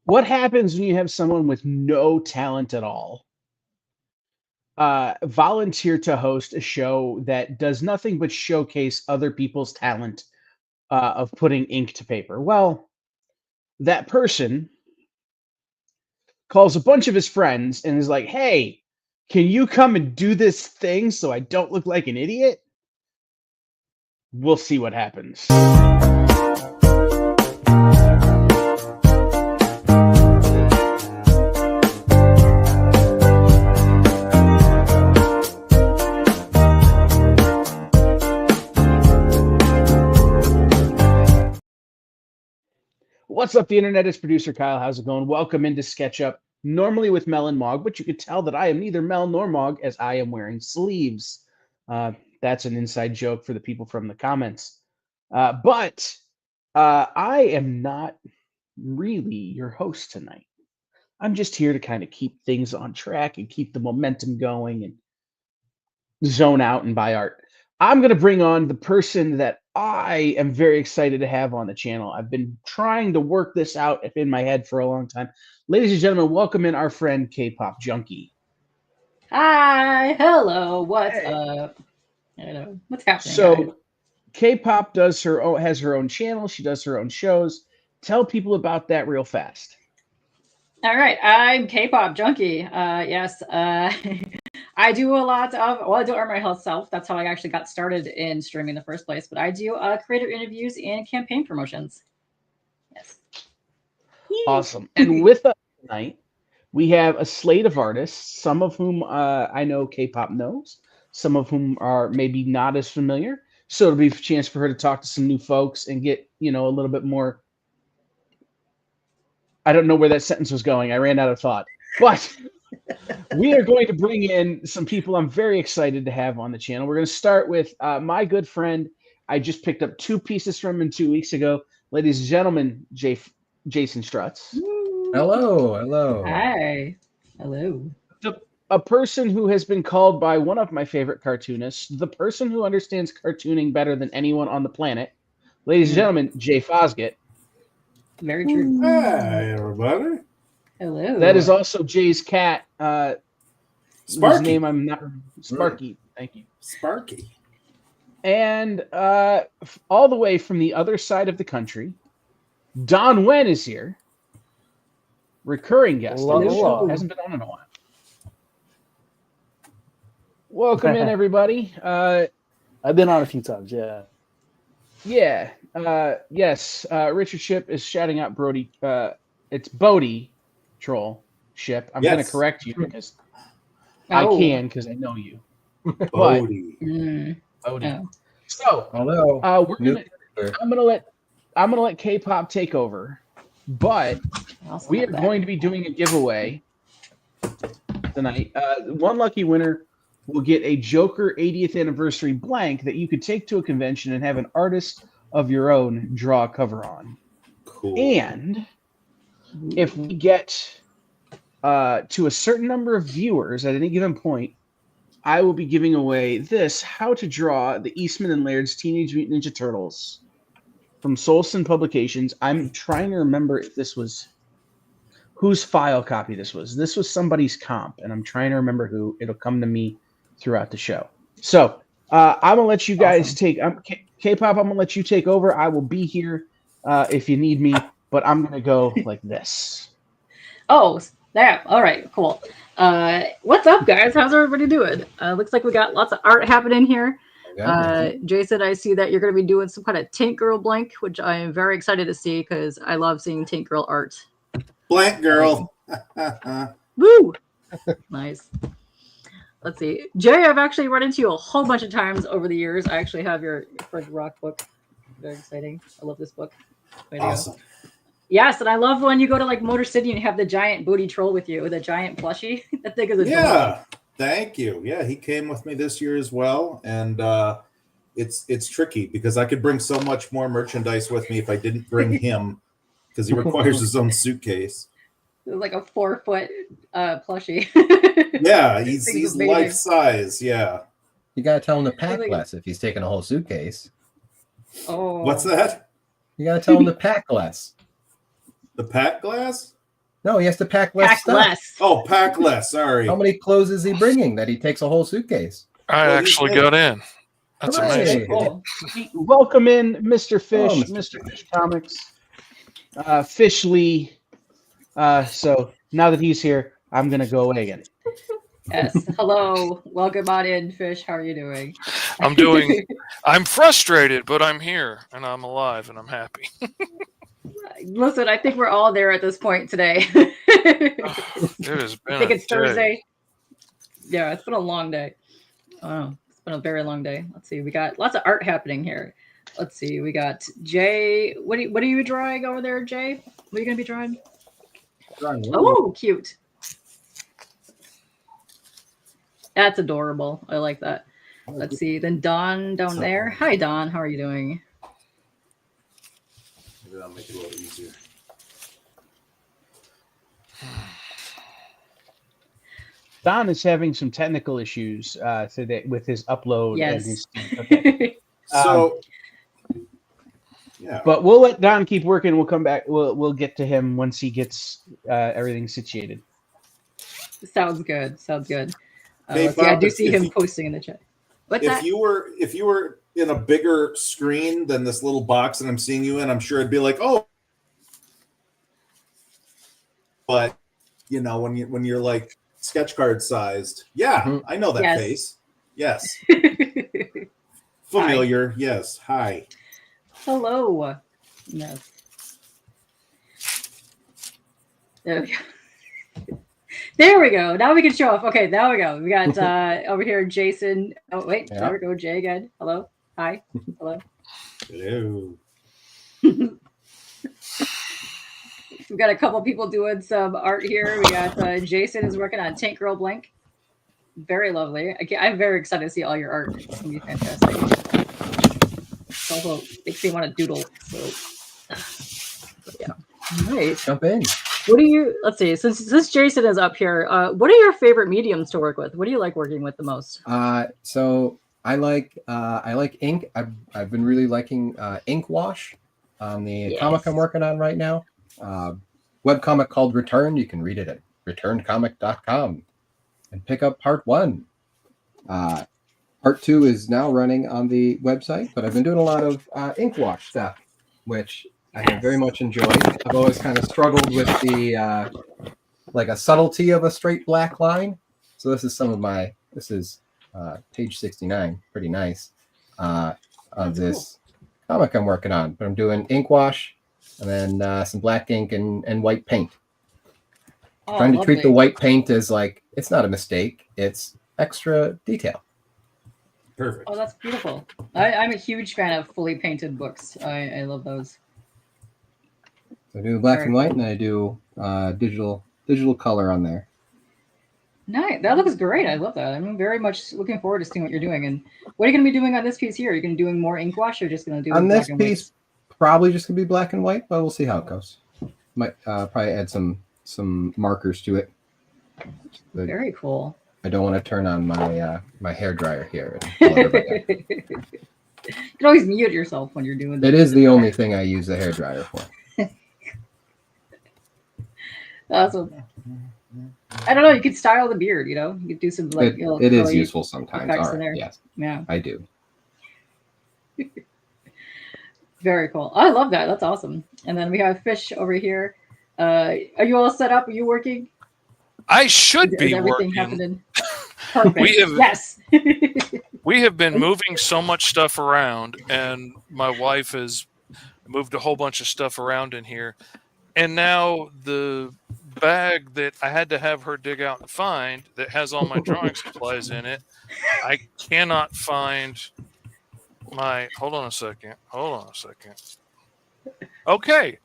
What happens when you have someone with no talent at all volunteer to host a show that does nothing but showcase other people's talent of putting ink to paper? Well, that person calls a bunch of his friends and is like, "Hey, can you come and do this thing so I don't look like an idiot?" We'll see what happens. What's up, the internet? It's producer Kyle. How's it going? Welcome into SketchUp, normally with Mel and Mog, but you could tell that I am neither Mel nor Mog as I am wearing sleeves. That's an inside joke for the people from the comments. But I am not really your host tonight. I'm just here to kind of keep things on track and keep the momentum going and zone out and buy art. I'm going to bring on the person that I am very excited to have on the channel. I've been trying to work this out in my head for a long time. Ladies and gentlemen, welcome in our friend Kpop Junkie. Hi, hello, what's up? Hello, what's happening? So, guys? Kpop has her own channel. She does her own shows. Tell people about that real fast. All right, I'm Kpop Junkie. Yes, I do a lot of, well, I do art myself. That's how I actually got started in streaming in the first place. But I do creator interviews and campaign promotions. Yes. Awesome. And with us tonight, we have a slate of artists, some of whom I know Kpop knows, some of whom are maybe not as familiar. So it'll be a chance for her to talk to some new folks and get, a little bit more. I don't know where that sentence was going. I ran out of thought. But we are going to bring in some people I'm very excited to have on the channel. We're going to start with my good friend. I just picked up 2 pieces from him 2 weeks ago. Ladies and gentlemen, Jason Strutz. Hello. Hi. Hello. A person who has been called by one of my favorite cartoonists, the person who understands cartooning better than anyone on the planet. Ladies and gentlemen, Fosgitt. Very true. Hi, everybody. Hello. That is also Jay's cat. Sparky. Whose name I'm not. Sparky. Thank you. Sparky. And all the way from the other side of the country, Don Nguyen is here. Recurring guest on the show. Hasn't been on in a while. Welcome in, everybody. I've been on a few times, yeah. Yeah. Yes. Richard Ship is shouting out Brody. It's Bodie Troll Ship. I'm going to correct you because I can because I know you. Bodie. Bodie. Oh. So Hello. I'm gonna let Kpop take over, but we are going to be doing a giveaway tonight. One lucky winner will get a Joker 80th anniversary blank that you could take to a convention and have an artist of your own draw a cover on. Cool. And if we get to a certain number of viewers at any given point, I will be giving away this How to Draw the Eastman and Laird's Teenage Mutant Ninja Turtles from Solson Publications. I'm trying to remember if this was whose file copy this was. This was somebody's comp, and I'm trying to remember who. It'll come to me throughout the show. So I'm going to let you guys take K-Pop, I'm going to let you take over. I will be here if you need me, but I'm going to go like this. Oh, that. All right, cool. What's up, guys? How's everybody doing? Looks like we got lots of art happening here. Jason, I see that you're going to be doing some kind of Tank Girl blank, which I am very excited to see because I love seeing Tank Girl art. Blank girl. Woo! Nice. Let's see. Jay, I've actually run into you a whole bunch of times over the years. I actually have your Fred Rock book. Very exciting. I love this book. Awesome. Yes, and I love when you go to like Motor City and you have the giant booty troll with you, with a giant plushie. That thing is adorable. Yeah, thank you. Yeah, he came with me this year as well, and it's tricky because I could bring so much more merchandise with me if I didn't bring him because he requires his own suitcase. Like a 4-foot plushie. Yeah, he's life size. Yeah, you gotta tell him to pack less if he's taking a whole suitcase. Oh, what's that? You gotta tell him to pack less. The pack glass? No, he has to pack less Pack stuff. less. Oh, pack less. Sorry. How many clothes is he bringing that he takes a whole suitcase? I Well, actually he's- got in. That's Hooray. amazing. Cool. Welcome in, Mr. Fish, Oh, Mr. Fish Comics, Fish Lee. So now that he's here, I'm gonna go away again. Yes. Hello. Welcome on in, Fish. How are you doing? I'm frustrated, but I'm here and I'm alive and I'm happy. Listen, I think we're all there at this point today. It has been I think it's a day. Thursday. Yeah, it's been a long day. Oh, it's been a very long day. Let's see. We got lots of art happening here. Let's see. We got Jay. What are you drawing over there, Jay? What are you gonna be drawing? Oh, cute. That's adorable. I like that. Let's see. Then Dawn down there. Hi, Dawn. How are you doing? Maybe that'll make it a little easier. Don is having some technical issues today with his upload and his. Yes. Okay. So, yeah. But we'll let Don keep working. We'll come back. We'll get to him once he gets everything situated. Sounds good. Sounds good. Hey, let's see, I Bob, do if- see if him you- posting in the chat. What's If that? you were in a bigger screen than this little box that I'm seeing you in, I'm sure it'd be like, oh. But you know, when you're like sketch card sized, yeah, Mhm. I know that Yes. face. Yes, familiar. Yes, hi. Hello. Yes. There we go. There we go. Now we can show off. Okay, now we go. We got over here Jason. Oh, wait. Yeah. There we go. Jay again. Hello. Hi. Hello. Hello. We've got a couple people doing some art here. We got Jason is working on Tank Girl Blank. Very lovely. I'm very excited to see all your art. It's going to be fantastic. It also makes me want to doodle. So, yeah. All right. Jump in. What do you? Let's see. Since Jason is up here, what are your favorite mediums to work with? What do you like working with the most? So I like ink. I've been really liking ink wash on the comic I'm working on right now. Webcomic called Return. You can read it at returncomic.com and pick up part 1. Part 2 is now running on the website, but I've been doing a lot of ink wash stuff, which I have very much enjoyed. I've always kind of struggled with the like a subtlety of a straight black line. So this is page 69, pretty nice, of this comic I'm working on. But I'm doing ink wash and then some black ink and white paint. Oh, Trying to treat the lovely. white paint as like, it's not a mistake, it's extra detail. Perfect. Oh, that's beautiful. I'm a huge fan of fully painted books. I love those. So I do black Very and white, and I do digital color on there. Nice. That looks great. I love that. I'm very much looking forward to seeing what you're doing. And what are you going to be doing on this piece here? Are you going to be doing more ink wash, or just going to do On black this and white? piece, probably just gonna be black and white, but we'll see how it goes. Might probably add some markers to it. But Very cool. I don't want to turn on my hair dryer here. And blow everybody up. You can always mute yourself when you're doing It is the only thing I use the hair dryer for. Awesome. I don't know. You could style the beard. You could do some like. It is curly useful sometimes. effects All in there. right, yes, Yeah. I do. Very cool. I love that. That's awesome. And then we have Fish over here. Are you all set up? Are you working? I should Is be everything working. happening? Perfect. We have- Yes. We have been moving so much stuff around, and my wife has moved a whole bunch of stuff around in here. And now the bag that I had to have her dig out and find that has all my drawing supplies in it, I cannot find my. Hold on a second. Okay.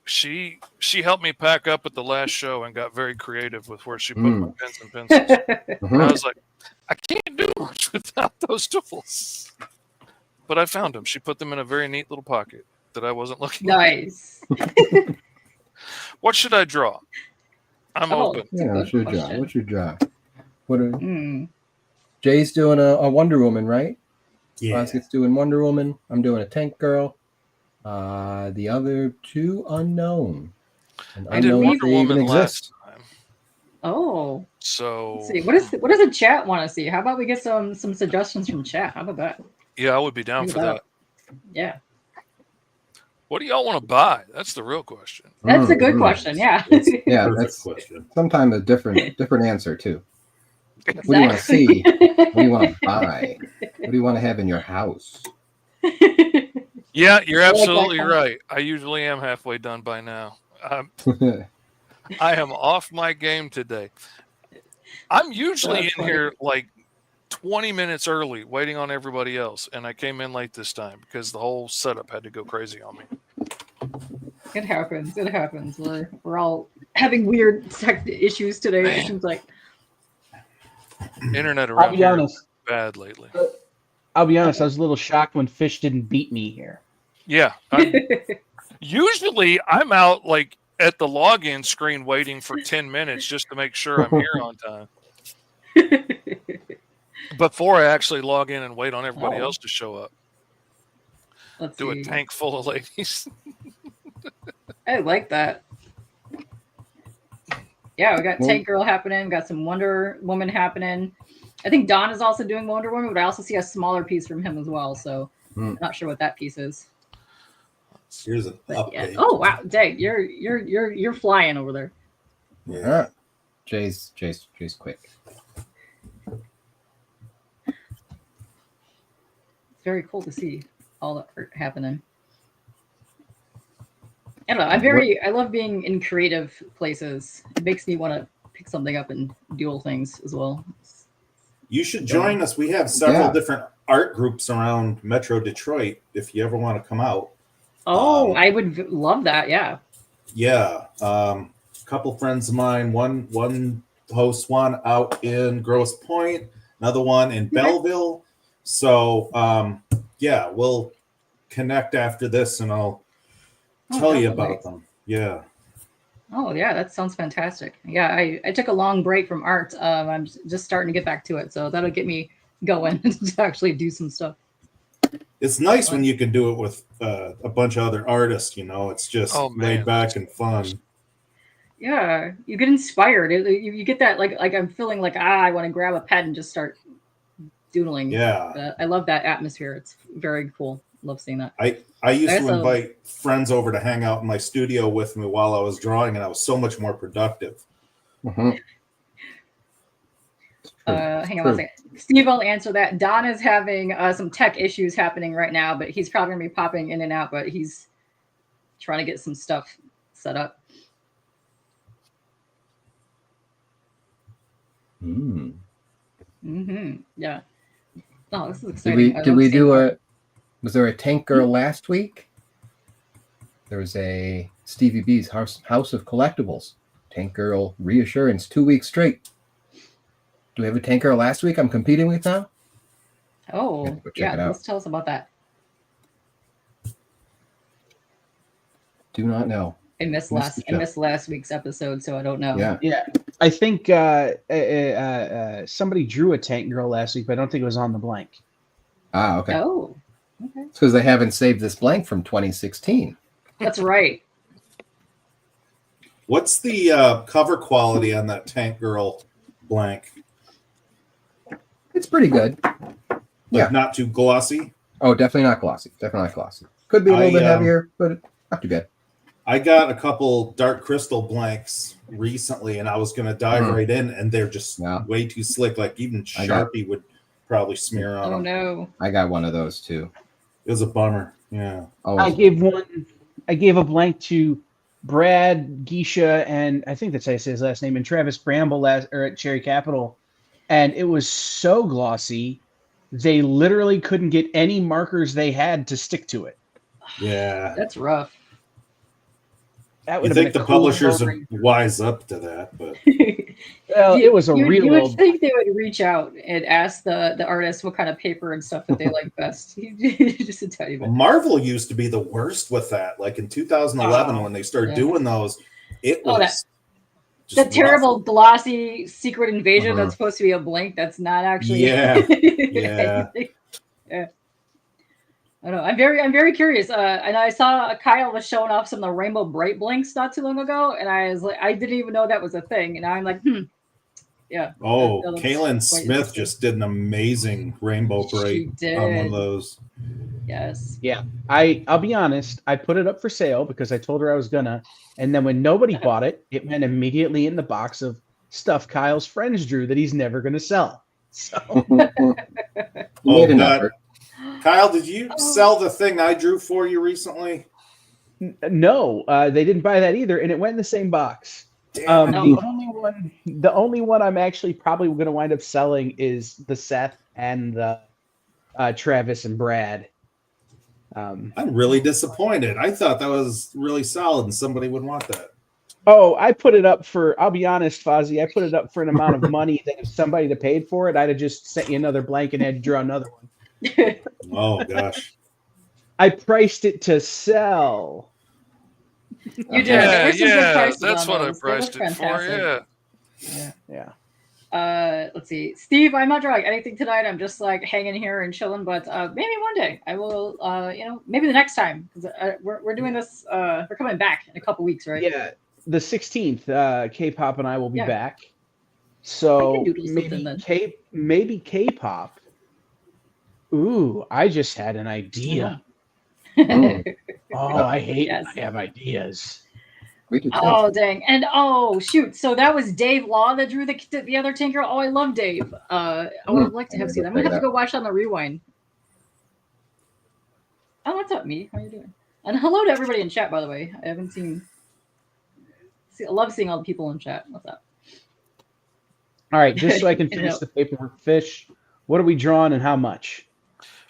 She helped me pack up at the last show and got very creative with where she put my pens and pencils. And I was like, I can't do much without those tools. But I found them. She put them in a very neat little pocket that I wasn't looking at. Nice. What should I draw? I'm Oh. open. That's a Yeah, good what should draw? question. What should draw? What are, Hmm. Jay's doing a Wonder Woman, right? Yeah. Fosgitt's doing Wonder Woman. I'm doing a Tank Girl. The other two unknown. And I I did unknown believe- if Wonder they even Woman exist. last time. Oh, So let's see. What does the chat want to see? How about we get some suggestions from chat? How about that? yeah, I would be down Look for at that. Yeah, What do y'all want to buy? That's the real question. that's a good Mhm. question. Yeah, It's a Yeah, perfect that's question. sometimes a different answer too. What do you want to see? What do you want to buy? What do you want to have in your house? Yeah, you're I like that absolutely comment. right. I usually am halfway done by now. I am off my game today. I'm usually That's in funny. here like 20 minutes early waiting on everybody else, and I came in late this time because the whole setup had to go crazy on me. It happens. It happens. We're all having weird tech issues today. Man. It seems like. Internet I'll around be here is honest. bad lately. I'll be honest. I was a little shocked when Fish didn't beat me here. Yeah. Usually I'm out like at the login screen waiting for 10 minutes just to make sure I'm here on time before I actually log in and wait on everybody Oh. else to show up. Let's Do see. a tank full of ladies. I like that. Yeah, we got Well- Tank Girl happening. Got some Wonder Woman happening. I think Don is also doing Wonder Woman, but I also see a smaller piece from him as well. So I'm not sure what that piece is. Here's an But yeah. update. Oh wow, Dang, you're flying over there. Yeah. Jay's quick. It's very cool to see all that art happening. I don't know. I love being in creative places. It makes me want to pick something up and dual things as well. You should join us. We have several Yeah. different art groups around Metro Detroit if you ever want to come out. Oh, I would love that. Yeah. Yeah. A couple friends of mine, one hosts one out in Grosse Pointe, another one in Belleville. So yeah, we'll connect after this and I'll tell you definitely. about them. Yeah. Oh yeah, that sounds fantastic. Yeah, I took a long break from art. I'm just starting to get back to it, so that'll get me going to actually do some stuff. It's nice when you can do it with a bunch of other artists, it's just Oh, man. laid back and fun. Yeah, you get inspired. You get that like I'm feeling like I want to grab a pen and just start doodling. Yeah. I love that atmosphere. It's very cool. Love seeing that. I used to Also- invite friends over to hang out in my studio with me while I was drawing, and I was so much more productive. Mhm. Hang on one second. Steve will answer that. Don is having some tech issues happening right now, but he's probably gonna be popping in and out. But he's trying to get some stuff set up. Yeah. Oh, this is exciting. Did we do a? Was there a Tank Girl last week? There was a Stevie B's House of Collectibles. Tank Girl Reassurance 2 weeks straight. Do we have a Tank Girl last week I'm competing with now? Oh, Go check it out. let's tell us about that. Do not know. I missed Missed the last week's episode, so I don't know. Yeah. Yeah, I think somebody drew a Tank Girl last week, but I don't think it was on the blank. Ah, okay. Oh, okay. It's because they haven't saved this blank from 2016. That's right. What's the cover quality on that Tank Girl blank? It's pretty good. Yeah. Not too glossy. Oh, definitely not glossy. Definitely not glossy. Could be a little bit heavier, but not too bad. I got a couple dark crystal blanks recently, and I was going to dive right in, and they're just way too slick. Like even Sharpie would probably smear on them. Oh no! I got one of those too. It was a bummer. Yeah. I gave a blank to Brad Geisha, and I think that's how I say his last name, and Travis Bramble at Cherry Capital, and it was so glossy, they literally couldn't get any markers they had to stick to it. Yeah. That's rough. That I would have think been the a cool publishers program. would wise up to that, but Well, it was a you real would old. think they would reach out and ask the artists what kind of paper and stuff that they like best. Just to tell you about. Marvel used to be the worst with that. Like in 2011, when they started doing those, it was the terrible glossy Secret Invasion that's supposed to be a blank. That's not actually. Yeah. Yeah. I know. I'm very curious. And I saw Kyle was showing off some of the Rainbow Bright blinks not too long ago, and I was like, I didn't even know that was a thing. And now I'm like, yeah. Oh, that looks Kaylin quite Smith interesting. just did an amazing Rainbow She Bright on one of did. those. Yes. Yeah, I'll be honest. I put it up for sale because I told her I was gonna, and then when nobody bought it, it went immediately in the box of stuff Kyle's friends drew that he's never gonna sell. So You Oh, made an God. effort. Kyle, did you sell the thing I drew for you recently? no, they didn't buy that either, and it went in the same box. Damn it. The only one I'm actually probably going to wind up selling is the Seth and the Travis and Brad. I'm really disappointed. I thought that was really solid and somebody would want that. Oh, I put it up for, I'll be honest, Fozzie, I put it up for an amount of money that if somebody that paid for it, I'd have just sent you another blank and had to draw another one. Oh, gosh. I priced it to sell. You did. Yeah, There's some good yeah, prices that's on what I those. They priced look it for. fantastic. Yeah. Yeah. Let's see, Steve. I'm not drawing anything tonight. I'm just like hanging here and chilling. But maybe one day I will. Maybe the next time because we're doing this. We're coming back in a couple weeks, right? Yeah. The 16th, Kpop and I will be Yeah. back. I So can doodle something then. maybe Kpop. Ooh, I just had an idea. Oh, I hate Yes. when I have ideas. We did too. Oh dang! And oh shoot! So that was Dave Law that drew the other Tank Girl. Oh, I love Dave. I would have liked to have seen that. I'm gonna have to go watch on the rewind. Oh, what's up, me? How you doing? And hello to everybody in chat, by the way. I haven't seen. I love seeing all the people in chat. What's up? All right, just so I can You finish know. the paperwork, Fish. What are we drawing and how much?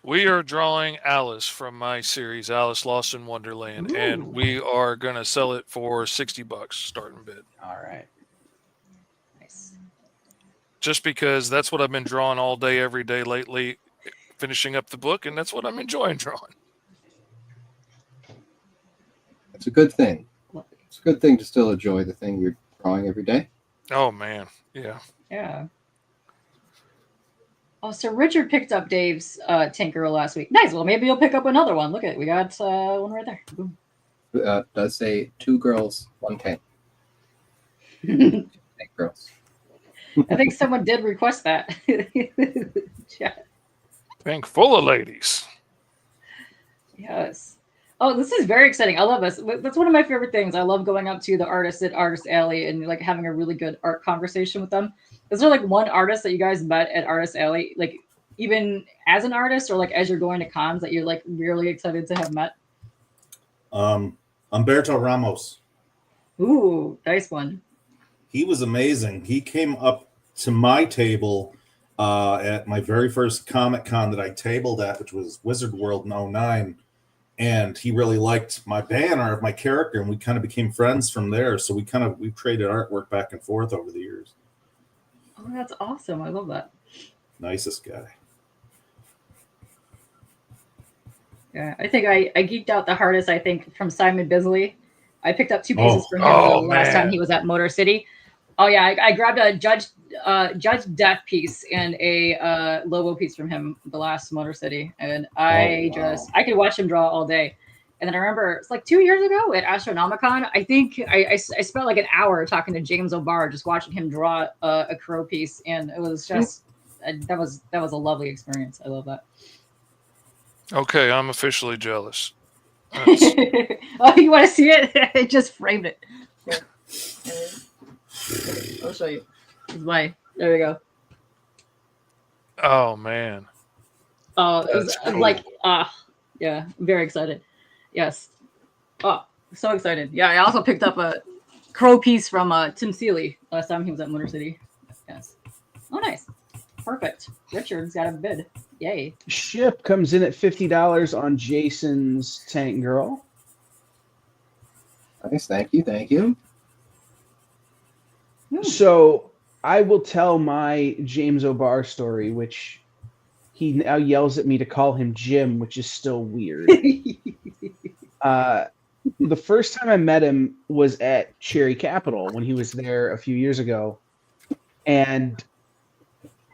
We are drawing Alice from my series, Alice Lost in Wonderland, Ooh. and we are going to sell it for $60 starting bid. All right. Nice. Just because that's what I've been drawing all day, every day lately, finishing up the book, and that's what I'm enjoying drawing. It's a good thing. It's a good thing to still enjoy the thing you're drawing every day. Oh, man. Yeah. Yeah. Oh, so Richard picked up Dave's Tank Girl last week. Nice. Well, maybe you'll pick up another one. Look at it. We got one right there. Boom. Does say 2 girls, 1 tank. Tank girls. I think someone did request that. Chat. Bank full of ladies. Yes. Oh, this is very exciting. I love this. That's one of my favorite things. I love going up to the artists at Artist Alley and like having a really good art conversation with them. Is there like one artist that you guys met at Artist Alley, like even as an artist or like as you're going to cons that you're like really excited to have met? Humberto Ramos. Ooh, nice one. He was amazing. He came up to my table at my very first Comic Con that I tabled at, which was Wizard World in 2009. And he really liked my banner of my character, and we kind of became friends from there. So we've traded artwork back and forth over the years. Oh, that's awesome. I love that. Nicest guy. Yeah, I think I geeked out the hardest, I think, from Simon Bisley. I picked up 2 pieces from him the last time he was at Motor City. Oh, yeah, I grabbed a Judge Death piece and a Lobo piece from him the last Motor City. And I could watch him draw all day. And then I remember it's like 2 years ago at Astronomicon, I think I spent like an hour talking to James O'Barr, just watching him draw a crow piece. And it was just, that was a lovely experience. I love that. Okay, I'm officially jealous. Oh, you want to see it? I just framed it. Here. I'll show you. It's mine. There we go. Oh, man. Oh, it was That's cool. like, yeah, very excited. Yes. Oh, so excited. Yeah, I also picked up a crow piece from Tim Seeley last time he was at Motor City. Yes. Oh, nice. Perfect. Richard's got a bid. Yay. Ship comes in at $50 on Jason's Tank Girl. Nice. Thank you. Thank you. So I will tell my James O'Barr story, which he now yells at me to call him Jim, which is still weird. The first time I met him was at Cherry Capital when he was there a few years ago. And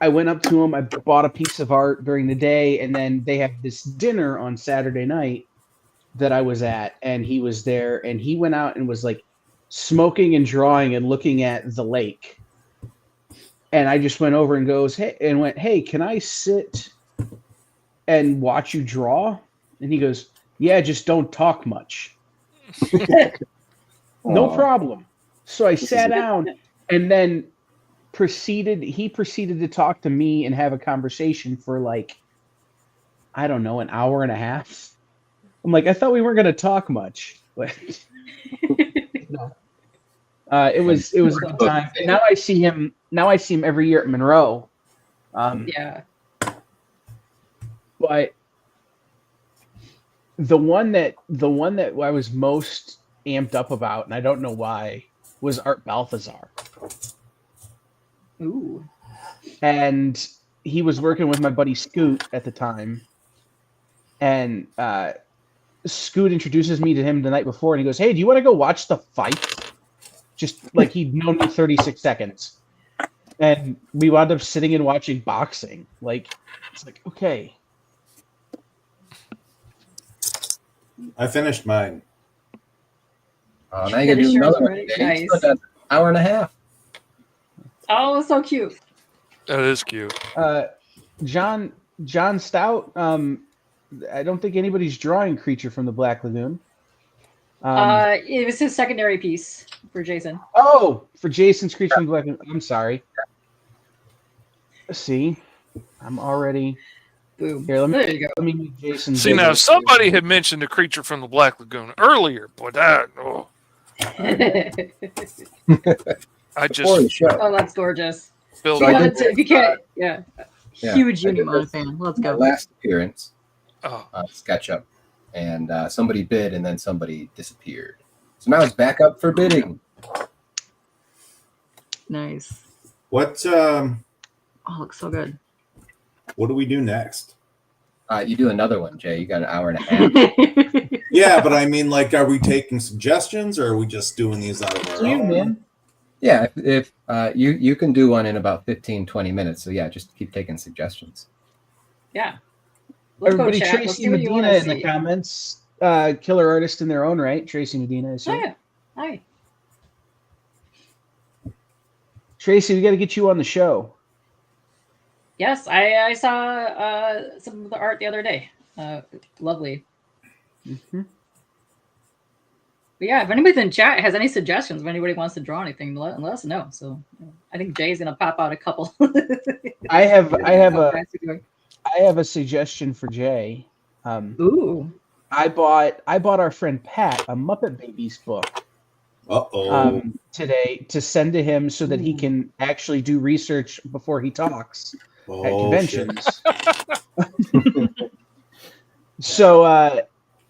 I went up to him. I bought a piece of art during the day, and then they had this dinner on Saturday night that I was at, and he was there, and he went out and was like smoking and drawing and looking at the lake. And I just went over and went, hey, can I sit and watch you draw? And he goes, yeah, just don't talk much. No problem. So I sat down, and then he proceeded to talk to me and have a conversation for like, I don't know, an hour and a half. I'm like, I thought we weren't going to talk much. But no. It was a good time. And now I see him every year at Monroe. Yeah. But the one that I was most amped up about, and I don't know why, was Art Balthazar. Ooh. And he was working with my buddy Scoot at the time. And Scoot introduces me to him the night before, and he goes, hey, do you want to go watch the fight? Just like he'd known me 36 seconds. And we wound up sitting and watching boxing. Like, it's like, okay. I finished mine. Oh, now you can do another one. Nice. An hour and a half. Oh, so cute. That is cute. John Stout, I don't think anybody's drawing Creature from the Black Lagoon. It was his secondary piece for Jason. Oh, for Jason's Creature from the Black Lagoon. I'm sorry. See, I'm already... Boom. Here, There you go. Let me meet Jason. See, now, if somebody had mentioned the Creature from the Black Lagoon earlier, but that, I just... Oh, that's gorgeous. Built If you can't, yeah. Huge Unimog fan. Let's go. Last appearance, Oh. SketchUp, and somebody bid, and then somebody disappeared. So now it's back up for bidding. Nice. What Oh, looks so good. what do we do next? You do another one, Jay. You got an hour and a half. Yeah, but I mean, like, are we taking suggestions, or are we just doing these out of our own? man. Yeah, if you can do one in about 15, 20 minutes. So yeah, just keep taking suggestions. Yeah. Let's Everybody, go, chat. Let's Tracy see what you Medina wanna in the see. comments. Killer artist in their own right. Tracy Medina is Oh, here. yeah. Hi. Tracy, we got to get you on the show. Yes, I saw some of the art the other day. Lovely. Mm-hmm. But yeah, if anybody in chat has any suggestions, if anybody wants to draw anything, let us know. So I think Jay's gonna pop out a couple. I have a suggestion for Jay. Ooh. I bought our friend Pat a Muppet Babies book today to send to him so that he can actually do research before he talks at conventions. So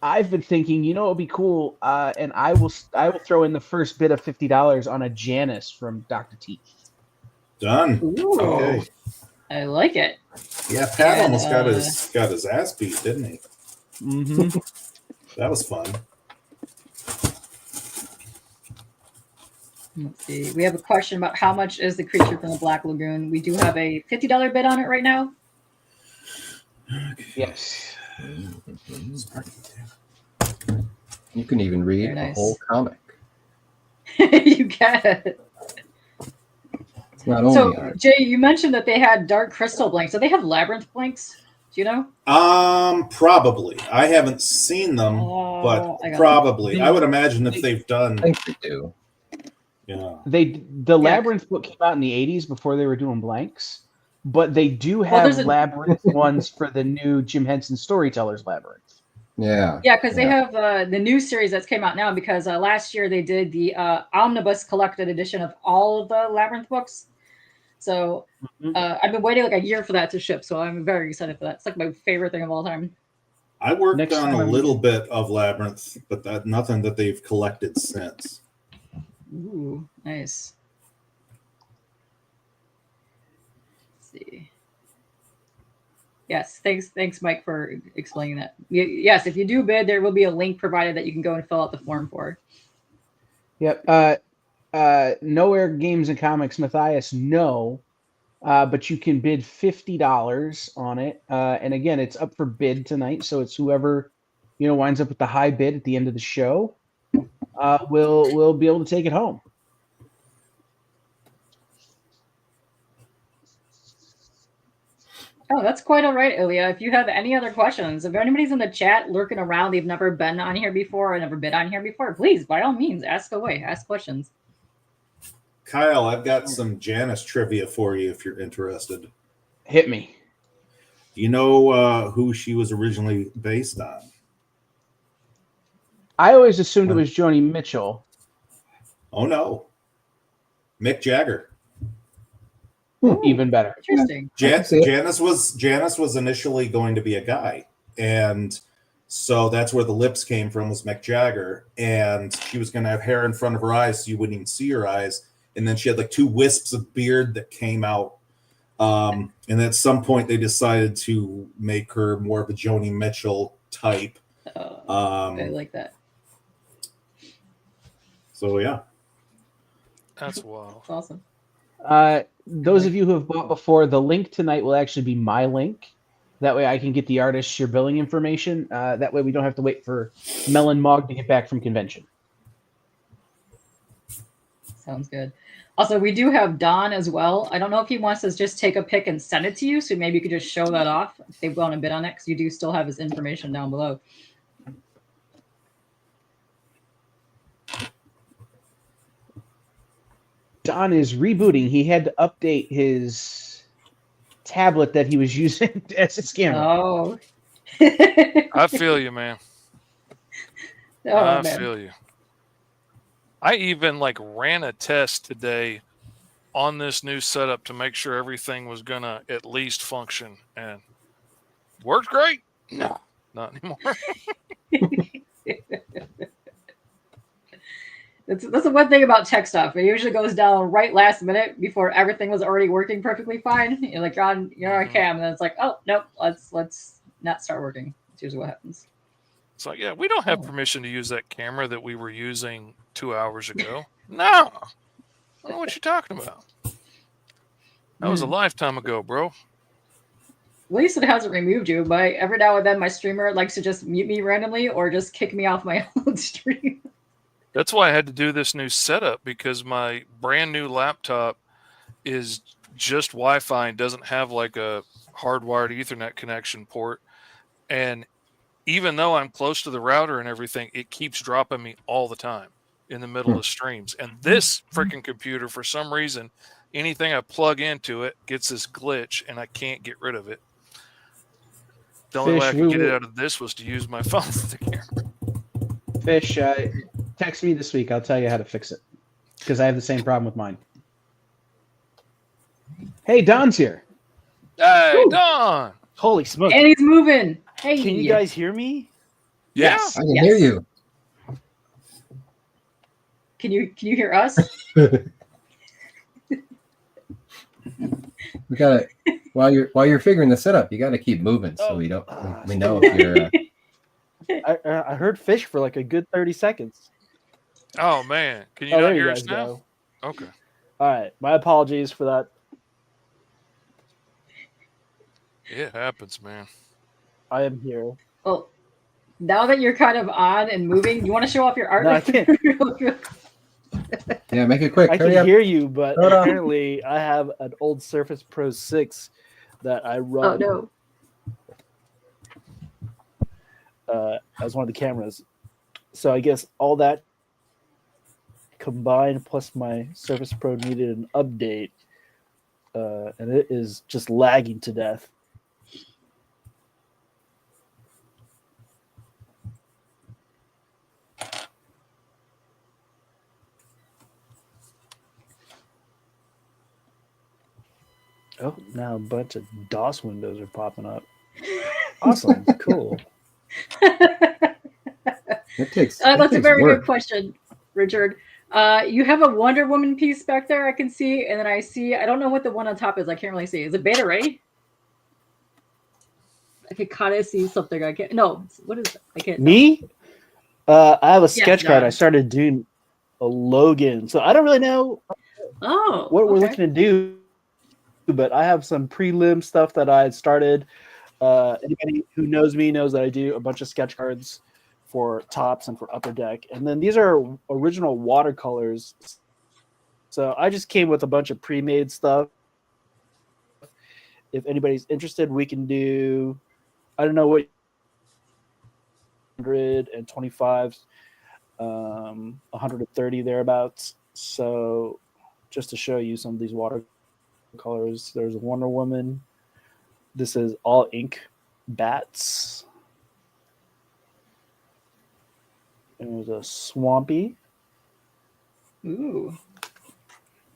I've been thinking, it would be cool, and I will throw in the first bid of $50 on a Janice from Dr. Teeth. Done. Ooh. Okay. I like it. Yeah, Pat almost got his ass beat, didn't he? Mm-hmm. That was fun. Let's see. We have a question about how much is the Creature from the Black Lagoon. We do have a $50 bid on it right now. Yes. You can even read Very nice. a whole comic. You can. It's not only So, art. Jay, you mentioned that they had Dark Crystal blanks. Do they have Labyrinth blanks? Do you know? Probably. I haven't seen them, but probably. I would imagine if they've done. I think they do. Yeah. The Labyrinth book came out in the 80s before they were doing blanks, but they do have Labyrinth ones for the new Jim Henson Storytellers Labyrinth. Yeah. Yeah, because they have the new series that's came out now because last year they did the omnibus collected edition of all of the Labyrinth books. So I've been waiting like a year for that to ship, so I'm very excited for that. It's like my favorite thing of all time. I worked on a little bit of Labyrinth, but nothing that they've collected since. Ooh, nice. Let's see. Yes, thanks, Mike, for explaining that. Yes, if you do bid, there will be a link provided that you can go and fill out the form for. Yep. Nowhere Games and Comics, Matthias, no. but you can bid $50 on it. And again, it's up for bid tonight, so it's whoever winds up with the high bid at the end of the show will be able to take it home. Oh, that's quite all right, Ilya. If you have any other questions, if anybody's in the chat lurking around, they've never been on here before or never been on here before, please, by all means, ask away, ask questions. Kyle, I've got some Janice trivia for you if you're interested. Hit me. Do you know who she was originally based on? I always assumed it was Joni Mitchell. Oh, no. Mick Jagger. Even better. Interesting. Janice was initially going to be a guy, and so that's where the lips came from, was Mick Jagger, and she was going to have hair in front of her eyes so you wouldn't even see her eyes, and then she had like 2 wisps of beard that came out, and at some point they decided to make her more of a Joni Mitchell type. I like that. So yeah, That's wild. That's awesome. Those of you who have bought before, the link tonight will actually be my link. That way I can get the artists your billing information. That way we don't have to wait for Mel and Mog to get back from convention. Sounds good. Also, we do have Don as well. I don't know if he wants to just take a pic and send it to you, so maybe you could just show that off if they want to bid on it, because you do still have his information down below. Don is rebooting. He had to update his tablet that he was using as his camera. Oh. I feel you, man. Oh, I feel you. I even ran a test today on this new setup to make sure everything was gonna at least function, and worked great. No, not anymore. That's the one thing about tech stuff. It usually goes down right last minute before everything was already working perfectly fine. You're like, you're on cam, and then it's like, oh nope, let's not start working. That's usually what happens. It's like, yeah, we don't have permission to use that camera that we were using 2 hours ago. No, I don't know what you're talking about. That was a lifetime ago, bro. At least it hasn't removed you. But every now and then, my streamer likes to just mute me randomly or just kick me off my own stream. That's why I had to do this new setup, because my brand new laptop is just Wi-Fi and doesn't have a hardwired Ethernet connection port. And even though I'm close to the router and everything, it keeps dropping me all the time in the middle of streams. And this freaking computer, for some reason, anything I plug into it gets this glitch, and I can't get rid of it. The only way I could get it out of this was to use my phone as the camera. Fish, text me this week. I'll tell you how to fix it, because I have the same problem with mine. Hey, Don's here. Hey, Woo. Don. Holy smoke! And he's moving. Hey, Can you guys hear me? Yes. I can hear you. Can you hear us? We gotta while you're figuring the setup, you gotta keep moving so we know if you're. I heard fish for a good 30 seconds. Oh man, can you Oh, not there you hear guys us now? go. Okay. All right, my apologies for that. It happens, man. I am here. Well, now that you're kind of on and moving, you want to show off your art? No, I can't. Yeah, make it quick. I Hurry can up. hear you, but Hold on. apparently I have an old Surface Pro 6 that I run Oh no. as one of the cameras. So I guess all that combined plus my Surface Pro needed an update, and it is just lagging to death. Oh, now a bunch of DOS windows are popping up. Awesome. Cool. It takes. That's a very work. good question, Richard. You have a Wonder Woman piece back there I can see, and then I don't know what the one on top is. I can't really see. Is it Beta Ray? I could kind of see something. I can't. No, what is it? I can't. Me? I have a sketch card. John. I started doing a Logan. So I don't really know Oh, what we're okay. looking to do. but I have some prelim stuff that I had started. Anybody who knows me knows that I do a bunch of sketch cards for tops and for upper deck. And then these are original watercolors. So I just came with a bunch of pre-made stuff. If anybody's interested, we can do, I don't know what, 125, 130 thereabouts. So just to show you some of these watercolors, there's Wonder Woman. This is all ink bats. And there's a Swampy. Ooh.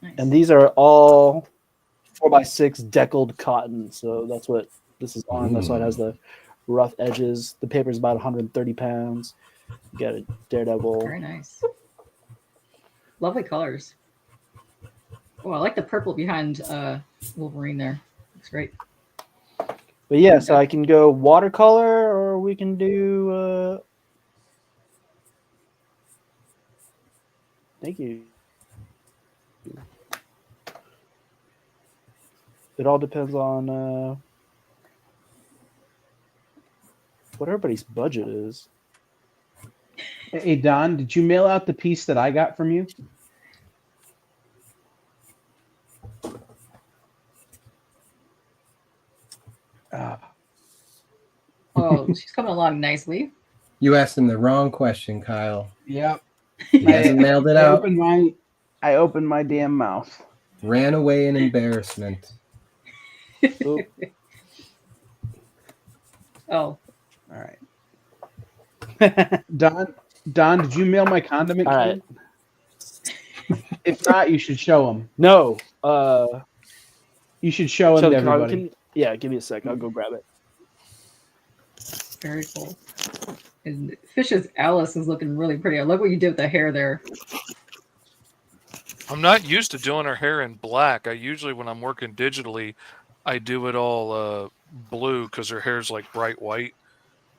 Nice. And these are all 4x6 deckled cotton. So that's what this is on. That's why it has the rough edges. The paper is about 130 pounds. You got a Daredevil. Very nice. Lovely colors. Oh, I like the purple behind Wolverine there. Looks great. But yeah, so I can go watercolor, or we can do. Thank you. It all depends on what everybody's budget is. Hey, Don, did you mail out the piece that I got from you? Oh, she's coming along nicely. You asked him the wrong question, Kyle. Yep. He hasn't mailed it out. I opened my damn mouth. Ran away in embarrassment. Oh. All right. Don, did you mail my condiment All kit? If not, you should show them. No. You should show them to Carl, everybody. yeah, give me a sec. I'll go grab it. Very cool. And Fish's Alice is looking really pretty. I love what you did with the hair there. I'm not used to doing her hair in black. I usually, when I'm working digitally, I do it all blue because her hair's like bright white,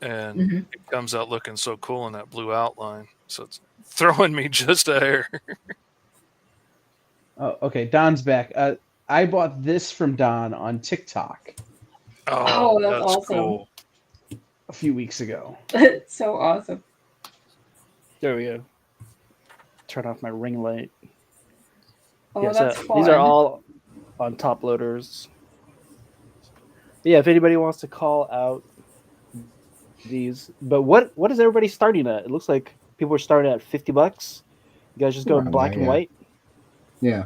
and it comes out looking so cool in that blue outline. So it's throwing me just a hair. Oh, okay. Don's back. I bought this from Don on TikTok Oh, that's awesome. Cool. a few weeks ago. It's so awesome. There we go. Turn off my ring light. Oh, Yeah, that's so fun. these are all on top loaders. But yeah, if anybody wants to call out these, but what is everybody starting at? It looks like people are starting at $50. You guys just go Around black there, and yeah. white. Yeah.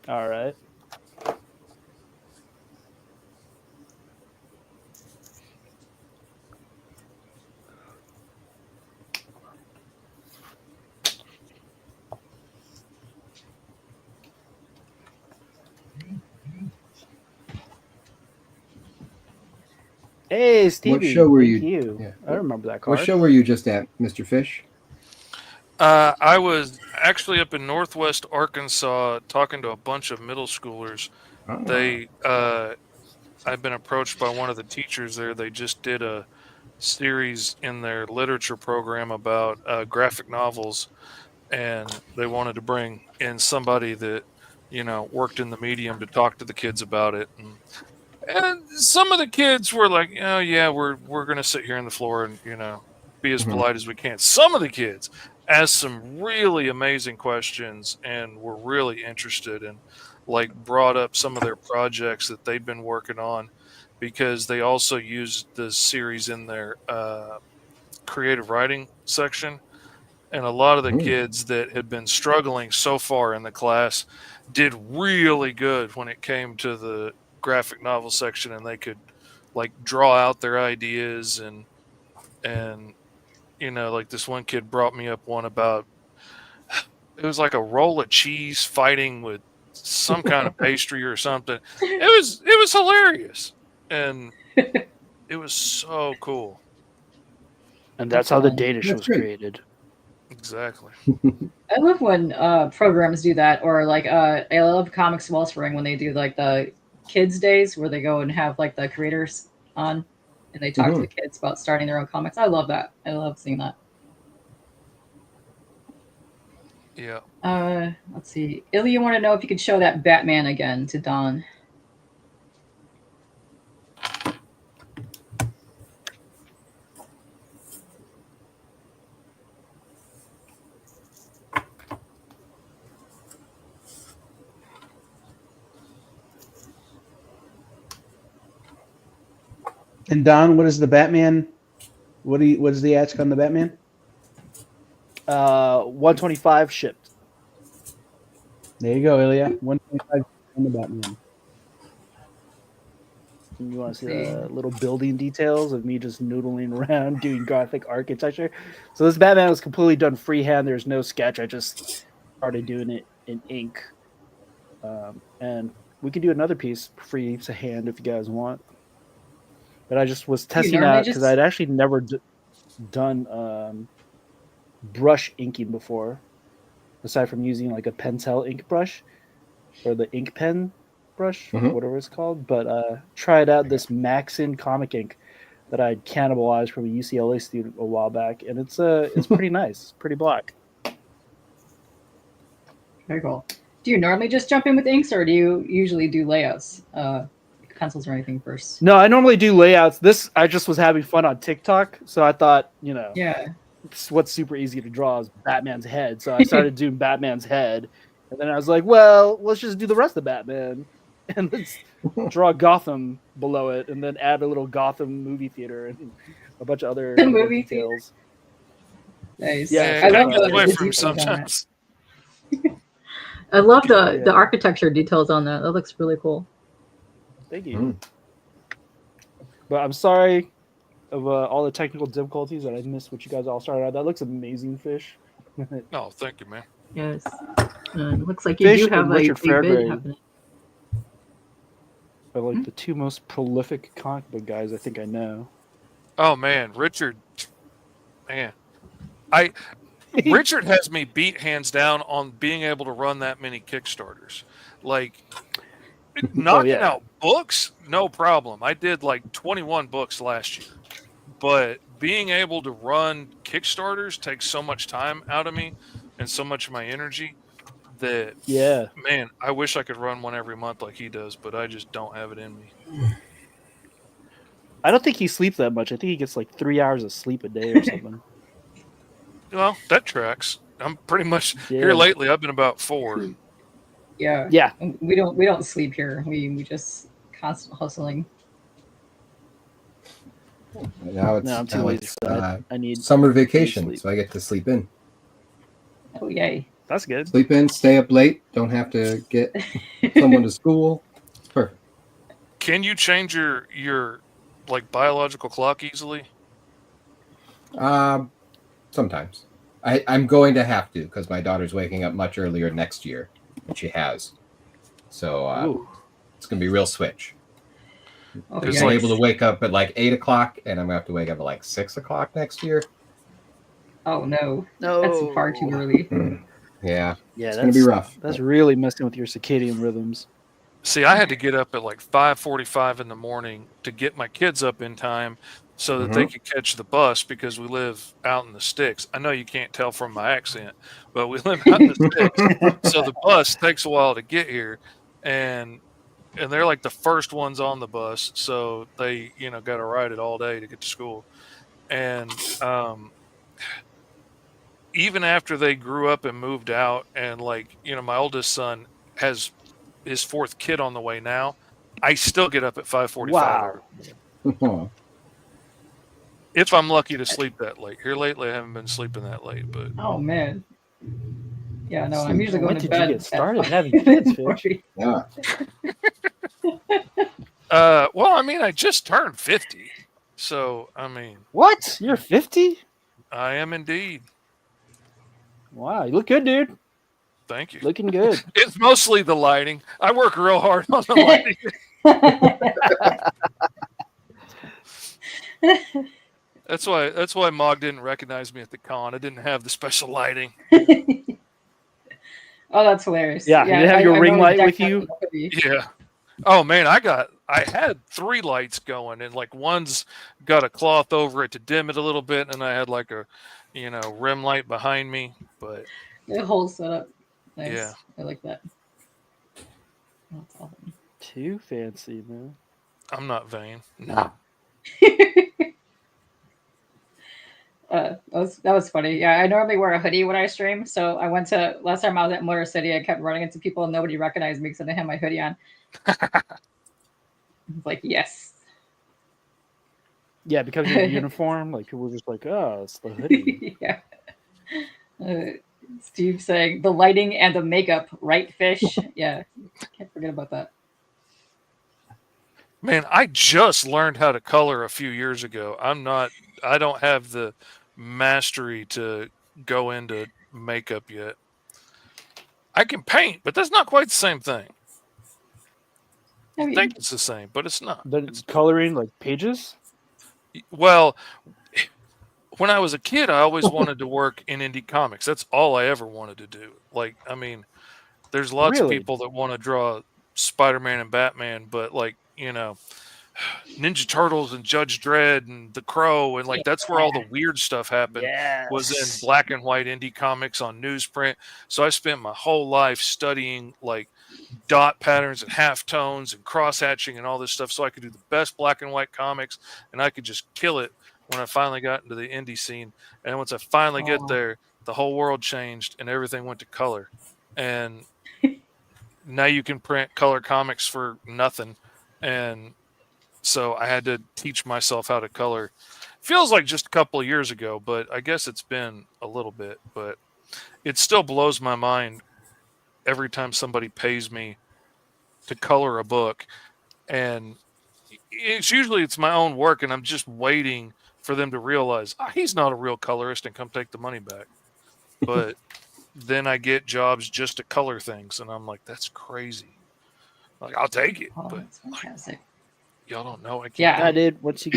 All right. Hey, Stevie. What show were thank you? Yeah. I remember that card. What show were you just at, Mr. Fish? I was actually up in Northwest Arkansas talking to a bunch of middle schoolers. Oh. They, I've been approached by one of the teachers there. They just did a series in their literature program about graphic novels, and they wanted to bring in somebody that, worked in the medium to talk to the kids about it. And some of the kids were like, "Oh yeah, we're going to sit here on the floor and be as polite as we can." Some of the kids asked some really amazing questions and were really interested and brought up some of their projects that they'd been working on, because they also used the series in their creative writing section. And a lot of the kids that had been struggling so far in the class did really good when it came to the graphic novel section, and they could draw out their ideas and this one kid brought me up one about, it was like a roll of cheese fighting with some kind of pastry or something. It was hilarious, and it was so cool. And that's how the data show was created. Exactly. I love when programs do that, or I love Comics Wellspring when they do the kids days where they go and have the creators on and they talk to the kids about starting their own comics. I love that. I love seeing that. Yeah. Let's see. Ilya, you want to know if you could show that Batman again to Don? And Don, what is the Batman? What is the ask on the Batman? 125 shipped. There you go, Ilya. 125 on the Batman. You want to Let's see see. the little building details of me just noodling around doing Gothic architecture? So this Batman was completely done freehand. There's no sketch. I just started doing it in ink. And we could do another piece free to hand if you guys want. But I just was testing normally out because just- I'd actually never done brush inking before, aside from using like a Pentel ink brush or the ink pen brush, Mhm. whatever it's called. But tried out this Maxin comic ink that I'd cannibalized from a UCLA student a while back, and it's pretty nice, pretty black. Very cool. Do you normally just jump in with inks, or do you usually do layouts, pencils or anything first? No, I normally do layouts. This I just was having fun on TikTok, so I thought, Yeah. what's super easy to draw is Batman's head. So I started doing Batman's head, and then I was like, well, let's just do the rest of Batman, and let's draw Gotham below it, and then add a little Gotham movie theater and a bunch of other little Movie details. Nice. Yeah, I it love gets the away from details on that. sometimes. I love the Yeah. architecture details on that. That looks really cool. Thank you. But I'm sorry of all the technical difficulties that I missed what you guys all started out. That looks amazing, Fish. Oh, thank you, man. Yes. It looks like you Fish do have and a Richard big bid Fairbury happening. are like the two most prolific comic book guys I think I know. Oh man, Richard, man, Richard has me beat hands down on being able to run that many Kickstarters. Like knocking out books, no problem. I did like 21 books last year, but being able to run Kickstarters takes so much time out of me and so much of my energy that man, I wish I could run one every month like he does, but I just don't have it in me. I don't think he sleeps that much. I think he gets like 3 hours of sleep a day or something. Well, that tracks. I'm pretty much here lately. I've been about 4. Yeah. Yeah. We don't sleep here. We just constant hustling. Now it's, I'm too lazy for that. I need summer vacation, sleep. so I get to sleep in. Oh yay. That's good. Sleep in, stay up late, don't have to get someone to school. It's perfect. Can you change your like biological clock easily? Sometimes. I'm going to have to because my daughter's waking up much earlier next year than she has. So it's going to be a real switch. Because I'm able to wake up at like 8 o'clock and I'm going to have to wake up at like 6 o'clock next year. Oh no. That's far too early. Yeah. Yeah, it's going to be rough. That's really messing with your circadian rhythms. See, I had to get up at like 5:45 in the morning to get my kids up in time so that they could catch the bus because we live out in the sticks. I know you can't tell from my accent, but we live out in the sticks. So the bus takes a while to get here, and they're like the first ones on the bus, so they got to ride it all day to get to school. And even after they grew up and moved out, and like my oldest son has his 4th kid on the way now, I still get up at 5:45. Wow. If I'm lucky to sleep that late. Here lately, I haven't been sleeping that late, but Oh man. Yeah, no, I'm usually going to bed. When did you get started having kids, Fish? Yeah. well, I mean, I just turned 50, so I mean, What? You're 50? I am indeed. Wow, you look good, dude. Thank you. Looking good. It's mostly the lighting. I work real hard on the lighting. That's why Mog didn't recognize me at the con. I didn't have the special lighting. Oh, that's hilarious. Yeah, you have your ring light with you? Yeah. Oh man, I had 3 lights going, and like one's got a cloth over it to dim it a little bit, and I had like a rim light behind me. But The whole setup. Nice. Yeah. I like that. That's awesome. Too fancy, man. I'm not vain. No. That was funny. Yeah, I normally wear a hoodie when I stream. So I went to last time I was at Motor City. I kept running into people and nobody recognized me because I didn't have my hoodie on. Like, yes. Yeah, because of your uniform, like people were just like, "Oh, it's the hoodie." Yeah. Steve saying the lighting and the makeup, right, fish? Yeah, can't forget about that. Man, I just learned how to color a few years ago. I don't have the mastery to go into makeup yet. I can paint, but that's not quite the same thing. I I mean, think it's the same, but it's not. Then it's coloring like pages. Well, when I was a kid, I always wanted to work in indie comics. That's all I ever wanted to do. Like, I mean, there's lots of Really? people that want to draw Spider-Man and Batman, but like, you know, Ninja Turtles and Judge Dredd and The Crow, and like that's where all the weird stuff happened. Was in black and white indie comics on newsprint. So I spent my whole life studying like dot patterns and halftones and cross hatching and all this stuff, so I could do the best black and white comics, and I could just kill it when I finally got into the indie scene. And once I finally get there, the whole world changed and everything went to color. And now you can print color comics for nothing. And so I had to teach myself how to color. Feels like just a couple of years ago, but I guess it's been a little bit. But it still blows my mind every time somebody pays me to color a book. And it's my own work, and I'm just waiting for them to realize he's not a real colorist and come take the money back. But then I get jobs just to color things, and I'm like, that's crazy. Like, I'll take it, but that's fantastic. Y'all don't know. I can't. Yeah, I did. Once you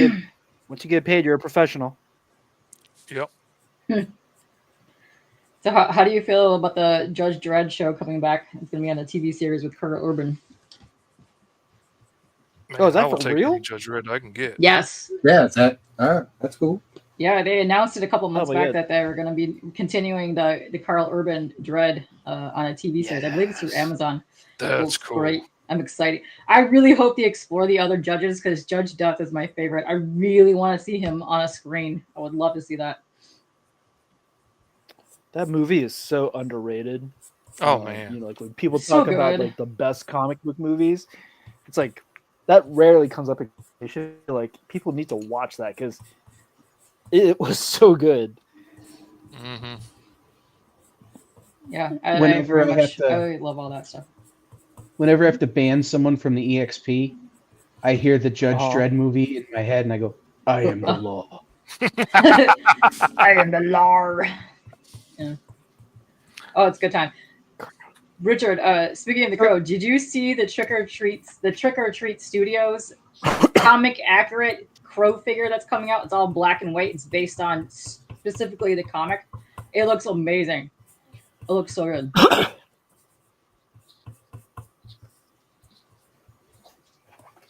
get paid, you're a professional. Yep. So how do you feel about the Judge Dredd show coming back? It's going to be on a TV series with Carter Urban. Man, Oh, is that I will for take real? any Judge Dredd I can get. Yes. Yeah, is that that's cool. Yeah, they announced it a couple months my back God. that they were going to be continuing the Carl Urban Dredd on a TV series. I believe it's through Amazon. That's cool. Great. I'm excited. I really hope they explore the other judges because Judge Duff is my favorite. I really want to see him on a screen. I would love to see that. That movie is so underrated. Oh man. You know, like when people So talk about good. like the best comic book movies, it's like that rarely comes up. Like people need to watch that because it was so good. Mm-hmm. Yeah, Whenever I have to- I love all that stuff. Whenever I have to ban someone from the EXP, I hear the Judge Uh-huh. Dredd movie in my head, and I go, "I am the law." I am the lar. Yeah. Oh, it's a good time. Richard, speaking of the Crow, did you see the Trick or Treat Studios comic accurate Crow figure that's coming out? It's all black and white. It's based on specifically the comic. It looks amazing. It looks so good.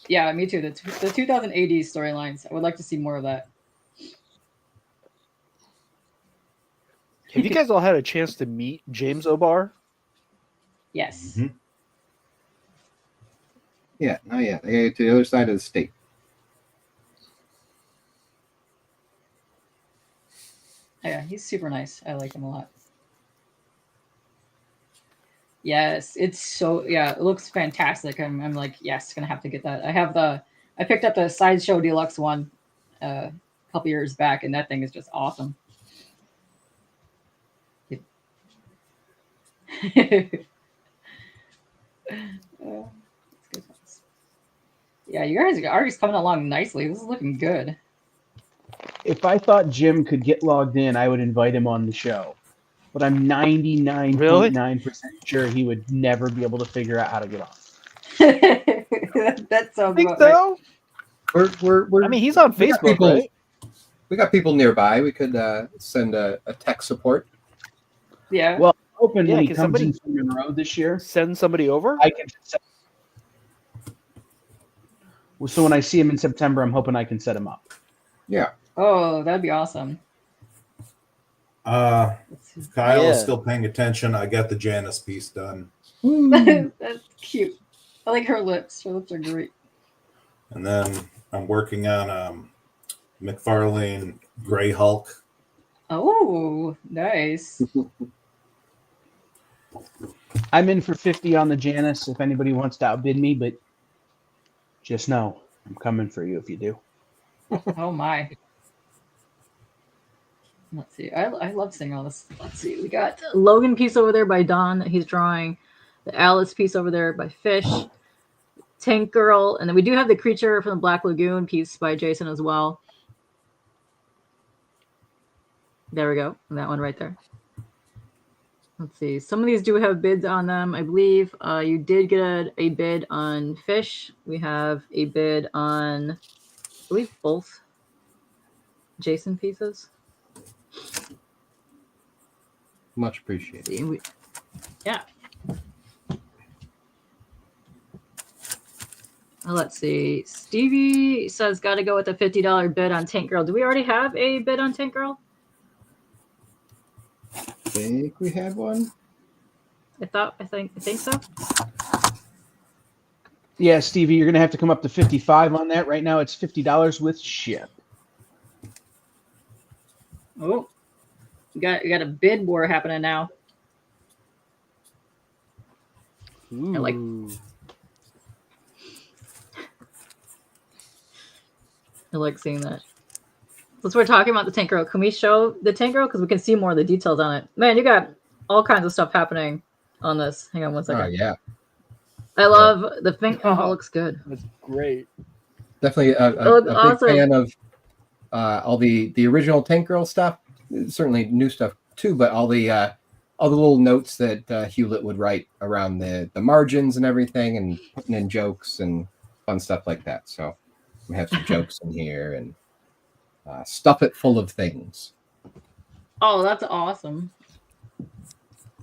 Yeah, me too. The 2000 AD storylines. I would like to see more of that. Have you guys all had a chance to meet James O'Barr? Yes. Mhm. Yeah, not yet. They go to the other side of the state. Yeah, he's super nice. I like him a lot. Yes, it's so it looks fantastic. I'm like, yes, gonna have to get that. I picked up the Sideshow Deluxe one a couple years back, and that thing is just awesome. Yeah, you guys are just coming along nicely. This is looking good. If I thought Jim could get logged in, I would invite him on the show. But I'm 99.9% sure he would never be able to figure out how to get on. That sounds Think about right. so? We're I mean, he's on we got Facebook, people- right? We got people nearby. We could send a tech support. Yeah. Well, I'm hoping Yeah, when he can comes somebody- in from Monroe this year, Send somebody over. I can. So when I see him in September, I'm hoping I can set him up. Yeah. Oh, that'd be awesome. Let's see. Kyle is Yeah. still paying attention. I got the Janice piece done. That's cute. I like her lips. Her lips are great. And then I'm working on McFarlane Gray Hulk. Oh, nice. I'm in for 50 on the Janice if anybody wants to outbid me, but just know I'm coming for you if you do. Oh my. Let's see. I love seeing all this. Let's see. We got Logan piece over there by Don that he's drawing. The Alice piece over there by Fish. Tank Girl. And then we do have the Creature from the Black Lagoon piece by Jason as well. There we go. And that one right there. Let's see. Some of these do have bids on them. I believe you did get a bid on Fish. We have a bid on, I believe, both Jason pieces. Much appreciated. See, yeah. Let's see. Stevie says got to go with a $50 bid on Tank Girl. Do we already have a bid on Tank Girl? I think we had one. I think so. Yeah, Stevie, you're gonna have to come up to 55 on that. Right now, it's $50 with ship. Oh, you got a bid war happening now. Ooh. I like. I like seeing that. Since we're talking about the Tank Girl, can we show the Tank Girl? Because we can see more of the details on it. Man, you got all kinds of stuff happening on this. Hang on one second. Oh yeah, I love the thing. Oh, it looks good. That's great. definitely a awesome. big fan of all the original Tank Girl stuff. Certainly new stuff too, but all the little notes that Hewlett would write around the margins and everything, and putting in jokes and fun stuff like that. So we have some jokes in here and stuff it full of things. Oh, that's awesome.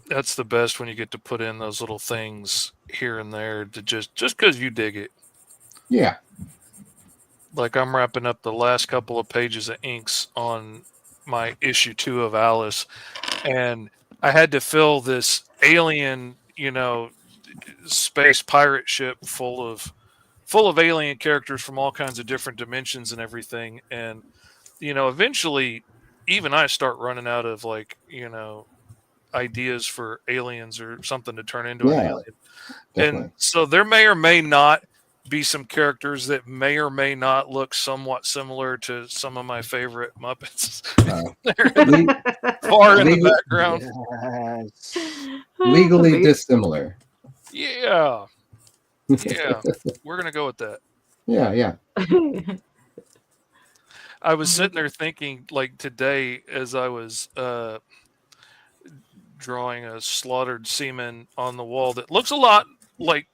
That's the best when you get to put in those little things here and there to just because you dig it. Yeah. Like I'm wrapping up the last couple of pages of inks on my issue 2 of Alice, and I had to fill this alien, space pirate ship full of alien characters from all kinds of different dimensions and everything. And eventually even I start running out of ideas for aliens or something to turn into an alien. Definitely. And so there may or may not be some characters that may or may not look somewhat similar to some of my favorite Muppets. They're far in the background. Yes. Legally dissimilar. Yeah. Yeah. We're going to go with that. Yeah. I was sitting there thinking, today, as I was drawing a slaughtered seaman on the wall that looks a lot like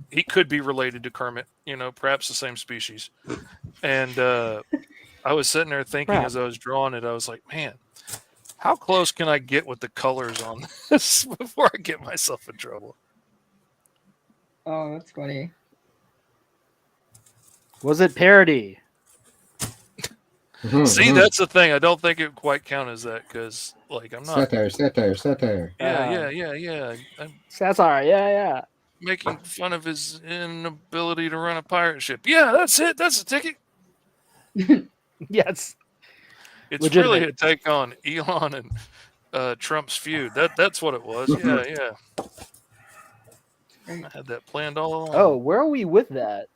he could be related to Kermit, perhaps the same species. And I was sitting there thinking as I was drawing it, I was like, man, how close can I get with the colors on this before I get myself in trouble? Oh, that's funny. Was it parody? See, that's the thing. I don't think it would quite count as that because, I'm not satire. Yeah. I'm Satire. Yeah. making fun of his inability to run a pirate ship. Yeah, that's it. That's the ticket. Yes. It's Legitimate. really a take on Elon and Trump's feud. That's what it was. Yeah. I had that planned all along. Oh, where are we with that?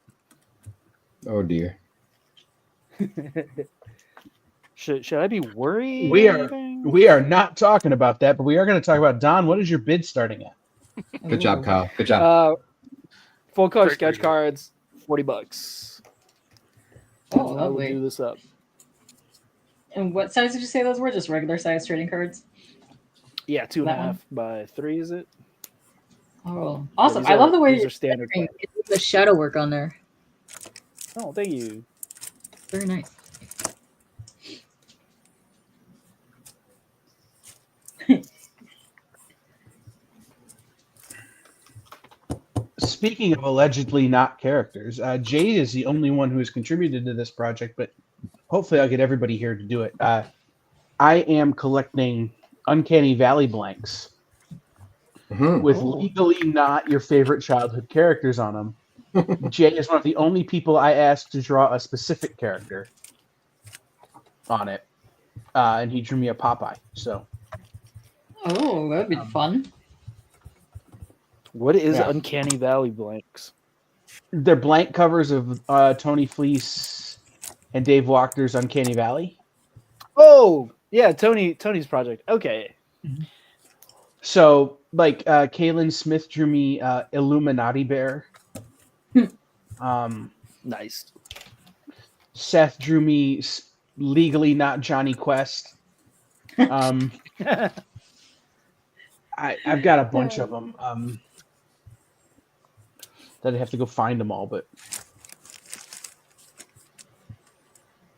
Oh dear. Should I be worried? We are not talking about that, but we are going to talk about Don. What is your bid starting at? Good job, Kyle. Good job. Full color Great, sketch great. cards, $40. Oh, I will lovely. do this up. And what size did you say those were? Just regular size trading cards? Yeah, 2.5 That by 3, is it? Oh, awesome. these I love the way these you're are standard. the shadow work on there. Oh, thank you. Very nice. Speaking of allegedly not characters, Jay is the only one who has contributed to this project, but hopefully I'll get everybody here to do it. I am collecting Uncanny Valley blanks Mhm. with legally not your favorite childhood characters on them. Jay is one of the only people I asked to draw a specific character on it, and he drew me a Popeye. So Oh, that'd be fun. What is Yeah. Uncanny Valley blanks? they're blank covers of Tony Fleece and Dave Walker's Uncanny Valley. Oh, yeah, Tony's project. Okay. So, like, Kaylin Smith drew me Illuminati Bear. Nice. Seth drew me legally not Johnny Quest. I've got a bunch of them. That I have to go find them all. But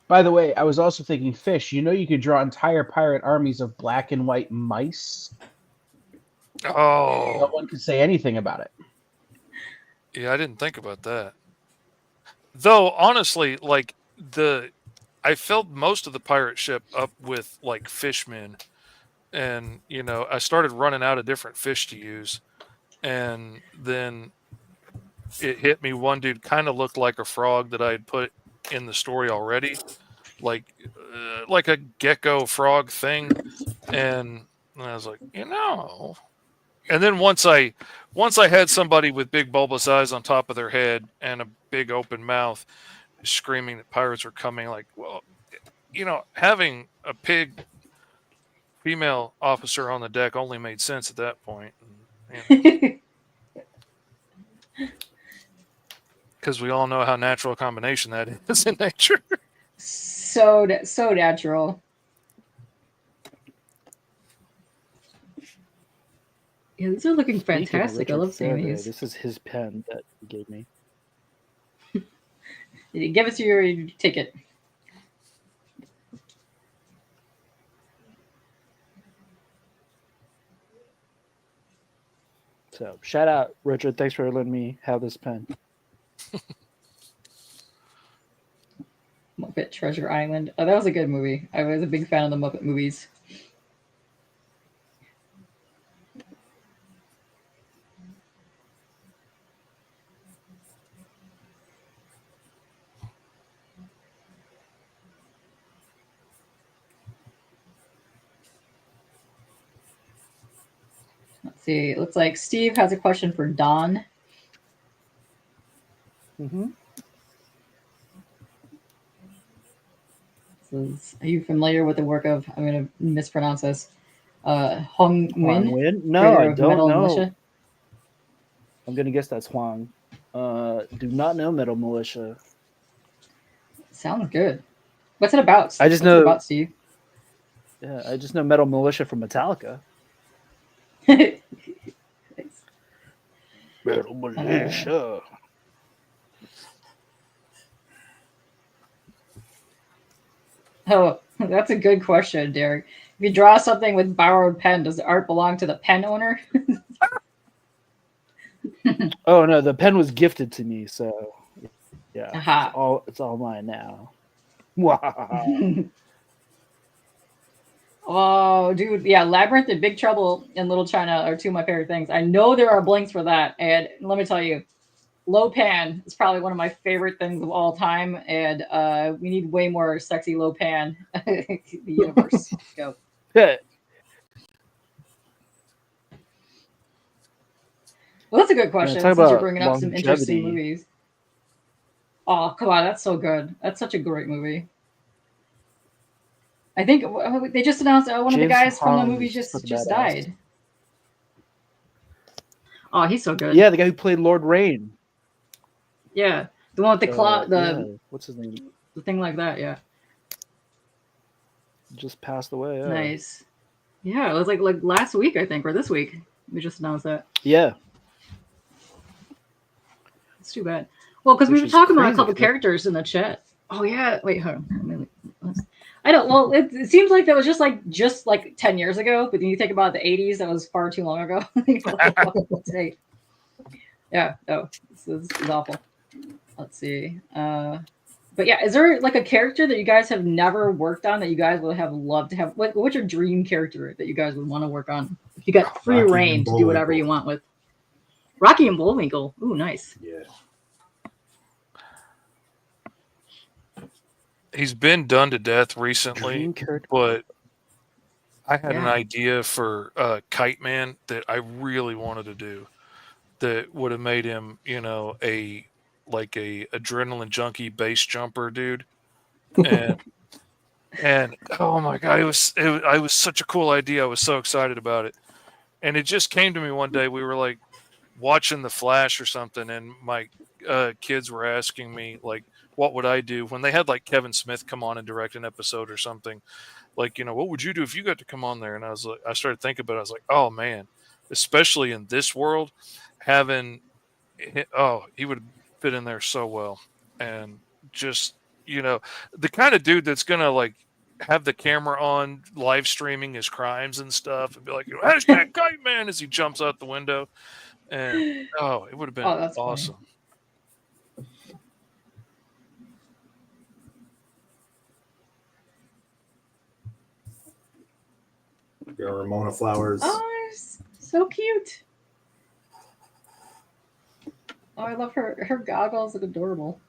by the way, I was also thinking, Fish. You know, you could draw entire pirate armies of black and white mice. No Oh, one could say anything about it. yeah, I didn't think about that. Though honestly, like I filled most of the pirate ship up with like fishmen, and I started running out of different fish to use, and then it hit me. One dude kind of looked like a frog that I had put in the story already, like a gecko frog thing, and I was like, And then once I had somebody with big bulbous eyes on top of their head and a big open mouth, screaming that pirates were coming, like, well, having a pig female officer on the deck only made sense at that point. Because we all know how natural a combination that is in nature. So natural. Yeah, these are looking Speaking of fantastic. I Richard love seeing Fairday, these. This is his pen that he gave me. Give us your ticket. So shout out, Richard. Thanks for letting me have this pen. Muppet Treasure Island. Oh, that was a good movie. I was a big fan of the Muppet movies. Let's see. It looks like Steve has a question for Don. Mm-hmm. Says, are you familiar with the work of, I'm going to mispronounce this, Nguyen? No, I of don't Metal know. Militia? I'm going to guess that's Huang. Do not know Metal Militia. Sounds good. What's it about? I just What's know- it about, Steve? Yeah, I just know Metal Militia from Metallica. Nice. Metal Militia. Oh, that's a good question, Derek. If you draw something with borrowed pen, does the art belong to the pen owner? Oh no, the pen was gifted to me, so yeah, Aha. it's all mine now. Wow. Oh, dude, yeah, Labyrinth and Big Trouble in Little China are two of my favorite things. I know there are blanks for that, and let me tell you, low pan is probably one of my favorite things of all time, and we need way more sexy low pan in the universe. Go. Yeah. Well, that's a good question talk since you're about bringing up some interesting longevity. movies. Oh, come on, that's so good. That's such a great movie. I think they just announced one of the James guys from the Hong movie is just fucking badass. died. Oh, he's so good. Yeah, the guy who played Lord Rain. Yeah, the one with the claw, Yeah. What's his name? the thing like that. Yeah, Just passed away. Yeah. nice. Yeah, it was like last week, I think, or this week. We just announced that. Yeah. It's too bad. Well, because we Which were is talking about a crazy, couple 'cause characters in the chat. Oh yeah, wait, hold on. I don't. Well, it seems like that was just like 10 years ago. But when you think about the 80s, that was far too long ago. Today. Yeah. Oh, this is awful. Let's see. But yeah, is there like a character that you guys have never worked on that you guys would have loved to have? What's your dream character that you guys would want to work on if you got free Rocky reign and to do whatever Bullwinkle. you want with Rocky and Bullwinkle? Ooh, nice. Yeah. He's been done to death recently, Dream character. but I had an Yeah. idea for Kite Man that I really wanted to do that would have made him, a adrenaline junkie base jumper dude. And oh my god, it was such a cool idea. I was so excited about it. And it just came to me one day. We were like watching The Flash or something, and my kids were asking me like, what would I do when they had like Kevin Smith come on and direct an episode or something? Like, what would you do if you got to come on there? And I started thinking about it. I was like, oh man, especially in this world, he would fit in there so well. And just, the kind of dude that's going to like have the camera on live streaming his crimes and stuff and be like, hashtag Kite Man as he jumps out the window. And it would have been that's awesome. funny. Ramona Flowers. Oh, so cute. Oh, I love her. Her goggles look adorable.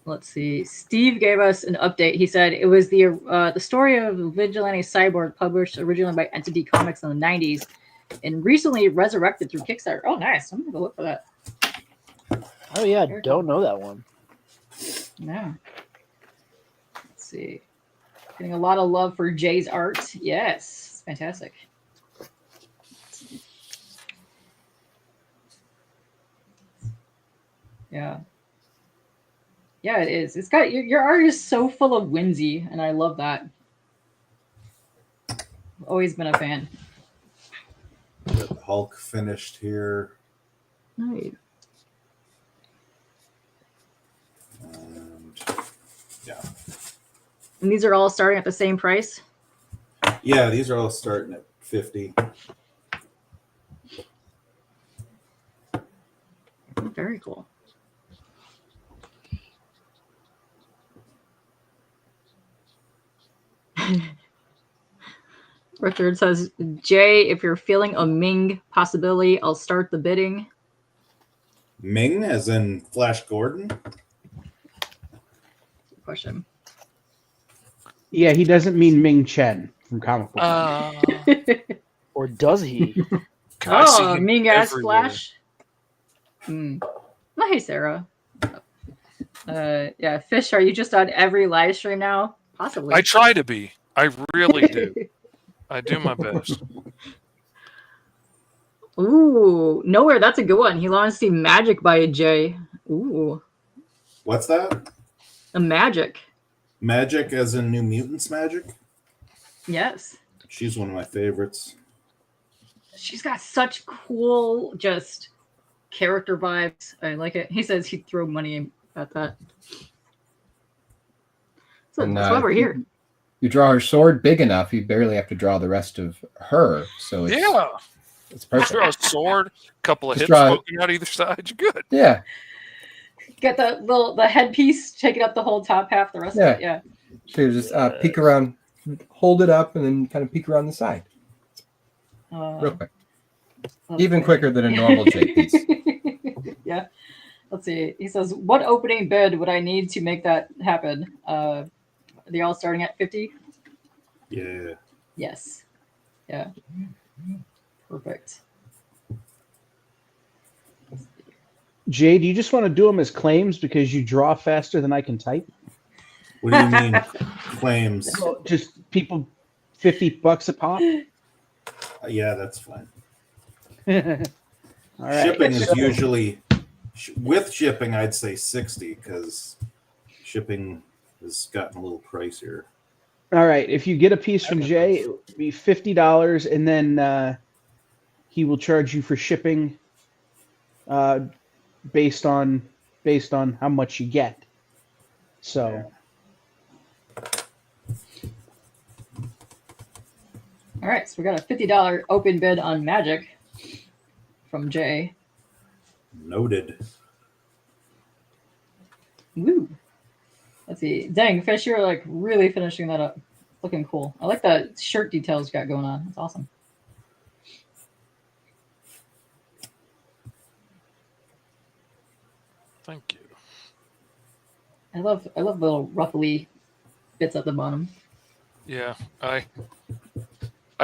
Let's see. Steve gave us an update. He said it was the story of Vigilante Cyborg, published originally by Entity Comics in the 90s and recently resurrected through Kickstarter. Oh, nice. I'm going to go look for that. Oh yeah, Very don't know that one. Yeah. Let's see. Getting a lot of love for Jay's art. Yes. Fantastic. Yeah. Yeah, it is. It's got your art is so full of whimsy, and I love that. Always been a fan. The Hulk finished here. Nice. And yeah. And these are all starting at the same price? Yeah, these are all starting at 50. Very cool. Richard says, Jay, if you're feeling a Ming possibility, I'll start the bidding. Ming, as in Flash Gordon? Question. Yeah, he doesn't mean Ming Chen from comic book. Or does he? Oh, Ming as Flash. Nice, Sarah. Yeah, Fish, are you just on every live stream now? Possibly. I try to be. I really do. I do my best. Ooh, Nowhere. That's a good one. He wants to see Magic by Jay. Ooh. What's that? A Magic. Magic as in New Mutants Magic? Yes. She's one of my favorites. She's got such cool, just character vibes. I like it. He says he'd throw money at that. So that's why we're here. You draw her sword big enough, you barely have to draw the rest of her. So it's perfect. Draw a sword, a couple of Just hips poking out either side. You're good. Yeah. Get the headpiece, take it up the whole top half, the rest of it. Yeah. So you just peek around, hold it up, and then kind of peek around the side. Real quick. Even quicker than a normal J piece. Yeah. Let's see. He says, what opening bid would I need to make that happen? Are they all starting at 50? Yeah. Yes. Yeah. Perfect. Jay, do you just want to do them as claims because you draw faster than I can type? What do you mean claims? Just people $50 a pop? Yeah, that's fine. All right. Shipping is usually, with shipping, I'd say 60 because shipping has gotten a little pricier. All right. If you get a piece from Jay, it would be $50, and then he will charge you for shipping based on how much you get. So. All right, so we got a $50 open bid on Magic from Jay. Noted. Woo. Let's see. Dang, Fish, you're like really finishing that up. Looking cool. I like the shirt details you got going on. It's awesome. Thank you. I love the little ruffly bits at the bottom. Yeah, I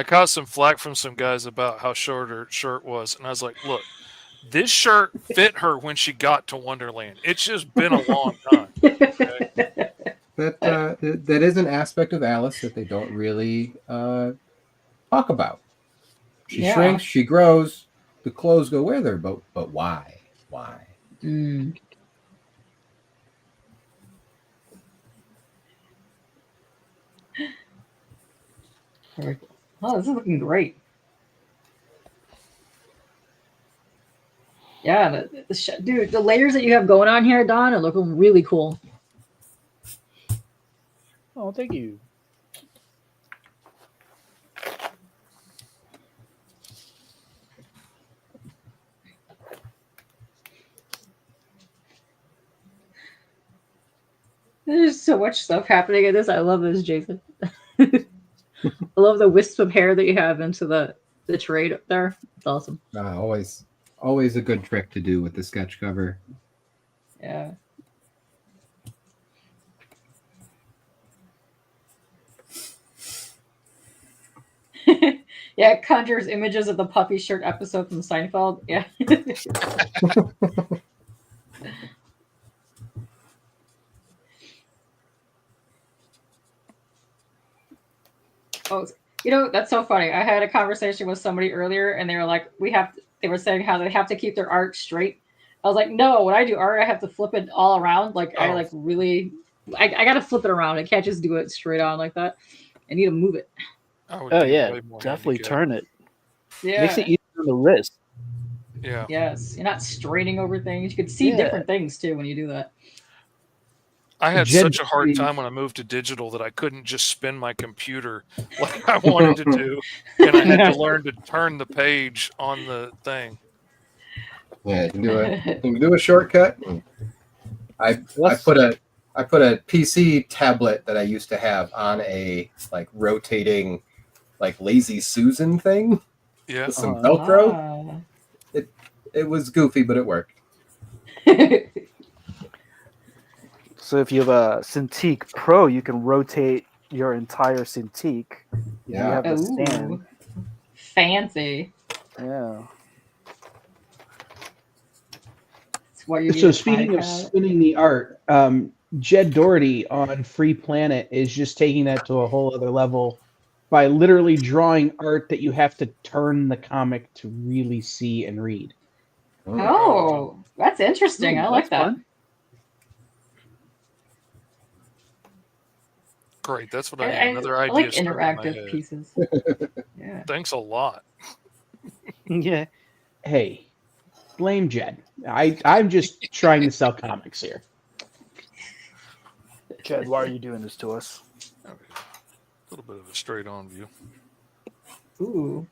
caught some flack from some guys about how short her shirt was, and I was like, look, this shirt fit her when she got to Wonderland. It's just been a long time. Okay? That is an aspect of Alice that they don't really talk about. She shrinks, she grows, the clothes go with her, but why? Why? Mm. Very cool. Oh, this is looking great. Yeah, dude, the layers that you have going on here, Don, are looking really cool. Oh, thank you. There's so much stuff happening in this. I love this, Jason. I love the wisp of hair that you have into the trade up there. It's awesome. Always a good trick to do with the sketch cover. Yeah. Yeah, it conjures images of the puppy shirt episode from Seinfeld. Yeah. Oh, that's so funny. I had a conversation with somebody earlier, and they were like, they were saying how they have to keep their art straight. I was like, no, when I do art, I have to flip it all around. Like, I got to flip it around. I can't just do it straight on like that. I need to move it. Oh, yeah. Definitely turn it. Yeah. Makes it easier on the wrist. Yeah. Yes. You're not straining over things. You can see different things, too, when you do that. I had such a hard time when I moved to digital that I couldn't just spin my computer like I wanted to do, and I had to learn to turn the page on the thing. Yeah, you can do a shortcut. I put a PC tablet that I used to have on a like rotating like Lazy Susan thing. Yeah. With some Velcro. It was goofy, but it worked. So if you have a Cintiq Pro, you can rotate your entire Cintiq. Yeah. You have the stand. Fancy. Yeah. So speaking of spinning the art, Jed Doherty on Free Planet is just taking that to a whole other level by literally drawing art that you have to turn the comic to really see and read. Oh, that's interesting. I like that. Fun. Great, that's what I need. Another idea. I like interactive pieces. Yeah. Thanks a lot. Yeah. Hey, blame Jed. I'm just trying to sell comics here. Jed, why are you doing this to us? A little bit of a straight-on view. Ooh.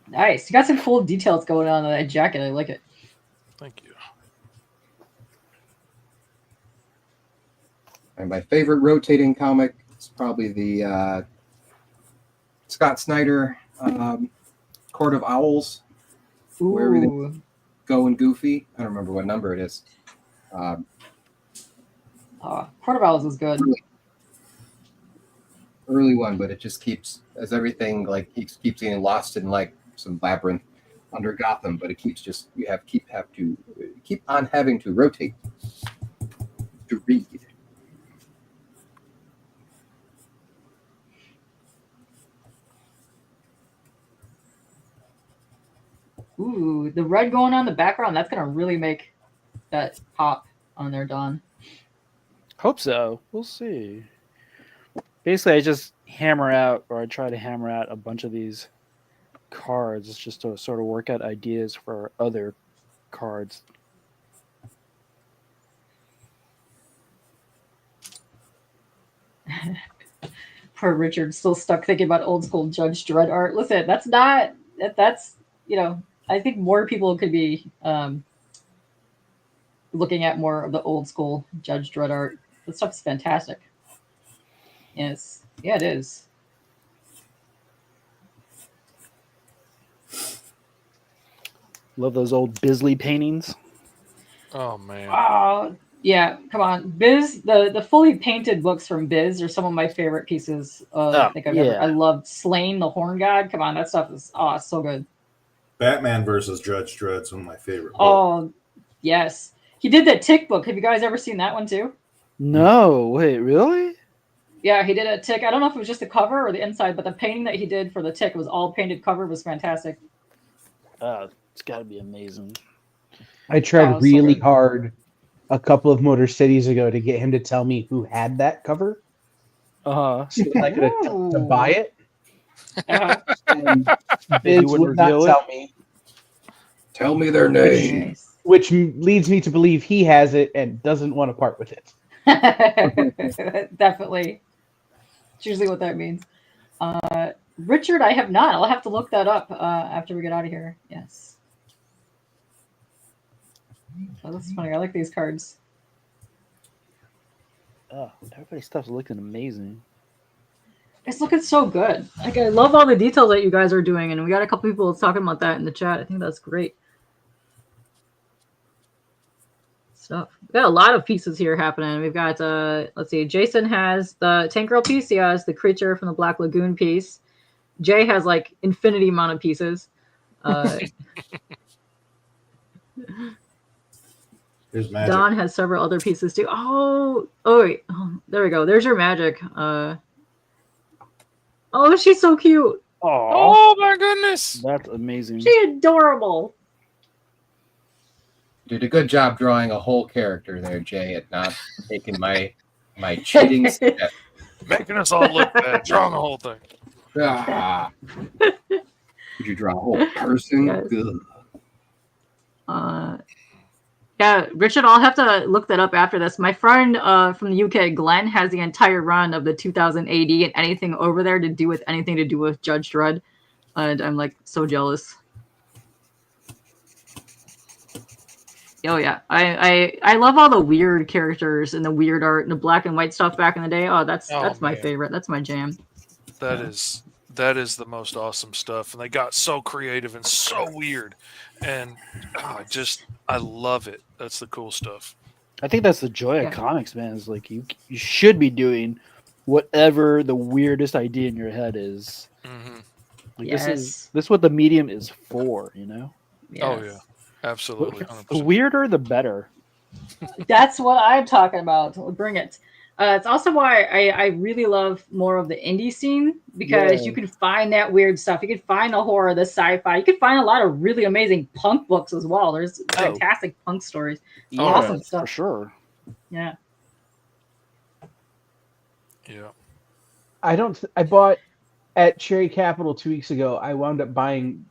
Nice. You got some cool details going on in that jacket. I like it. Thank you. And my favorite rotating comic is probably the Scott Snyder Court of Owls, where everything's going goofy. I don't remember what number it is. Court of Owls is good. Early one, but it just keeps, as everything like keeps getting lost in like some labyrinth under Gotham, but it keeps just keep on having to rotate to read. Ooh, the red going on in the background, that's going to really make that pop on there, Don. Hope so. We'll see. Basically, I just try to hammer out a bunch of these cards just to sort of work out ideas for other cards. Poor Richard, still stuck thinking about old school Judge Dredd art. Listen, that's I think more people could be looking at more of the old school Judge Dredd art. This stuff's fantastic. Yes, yeah, it is. Love those old Bisley paintings. Oh man. Oh, yeah, come on. Biz, the fully painted books from Biz are some of my favorite pieces I think I've ever. I love Slain the Horn God. Come on, that stuff is so good. Batman versus Judge Dredd's one of my favorite books. Oh, yes. He did that Tick book. Have you guys ever seen that one too? No, wait, really? Yeah, he did a Tick. I don't know if it was just the cover or the inside, but the painting that he did for the Tick was all painted cover. Was fantastic. It's got to be amazing. I tried really hard a couple of Motor Cities ago to get him to tell me who had that cover. So I could attempt to buy it. And Biz would not tell me. Tell me their name. Which leads me to believe he has it and doesn't want to part with it. Definitely. It's usually what that means. Richard, I have not. I'll have to look that up after we get out of here. Yes. Oh, that's funny. I like these cards. Oh, everybody's stuff's looking amazing. It's looking so good. Like, I love all the details that you guys are doing, and we got a couple people talking about that in the chat. I think that's great stuff. We got a lot of pieces here happening. We've got let's see, Jason has the Tank Girl piece. He has the creature from the Black Lagoon piece. Jay has like infinity amount of pieces. There's magic. Don has several other pieces too. Oh, wait. Oh, there we go. There's your magic. Oh, she's so cute. Oh my goodness. That's amazing. She's adorable. Did a good job drawing a whole character there, Jay, at not taking my cheating step. Making us all look bad. Drawing the whole thing. Ah. Did you draw a whole person? Yes. Yeah, Richard, I'll have to look that up after this. My friend from the UK, Glenn, has the entire run of the 2000 AD and anything over there to do with anything to do with Judge Dredd. And I'm like so jealous. Oh yeah, I love all the weird characters and the weird art and the black and white stuff back in the day. Oh, that's my favorite. That's my jam. That is the most awesome stuff, and they got so creative and so weird, and I love it. That's the cool stuff. I think that's the joy of comics, man. Is like you should be doing whatever the weirdest idea in your head is. Mm-hmm. Like this is what the medium is for, you know? Yes. Oh yeah, absolutely. 100%. The weirder, the better. That's what I'm talking about. Bring it. It's also why I really love more of the indie scene, because you can find that weird stuff. You can find the horror, the sci-fi. You can find a lot of really amazing punk books as well. There's fantastic punk stories. Awesome stuff. For sure. Yeah. Yeah. I bought at Cherry Capital 2 weeks ago. I wound up buying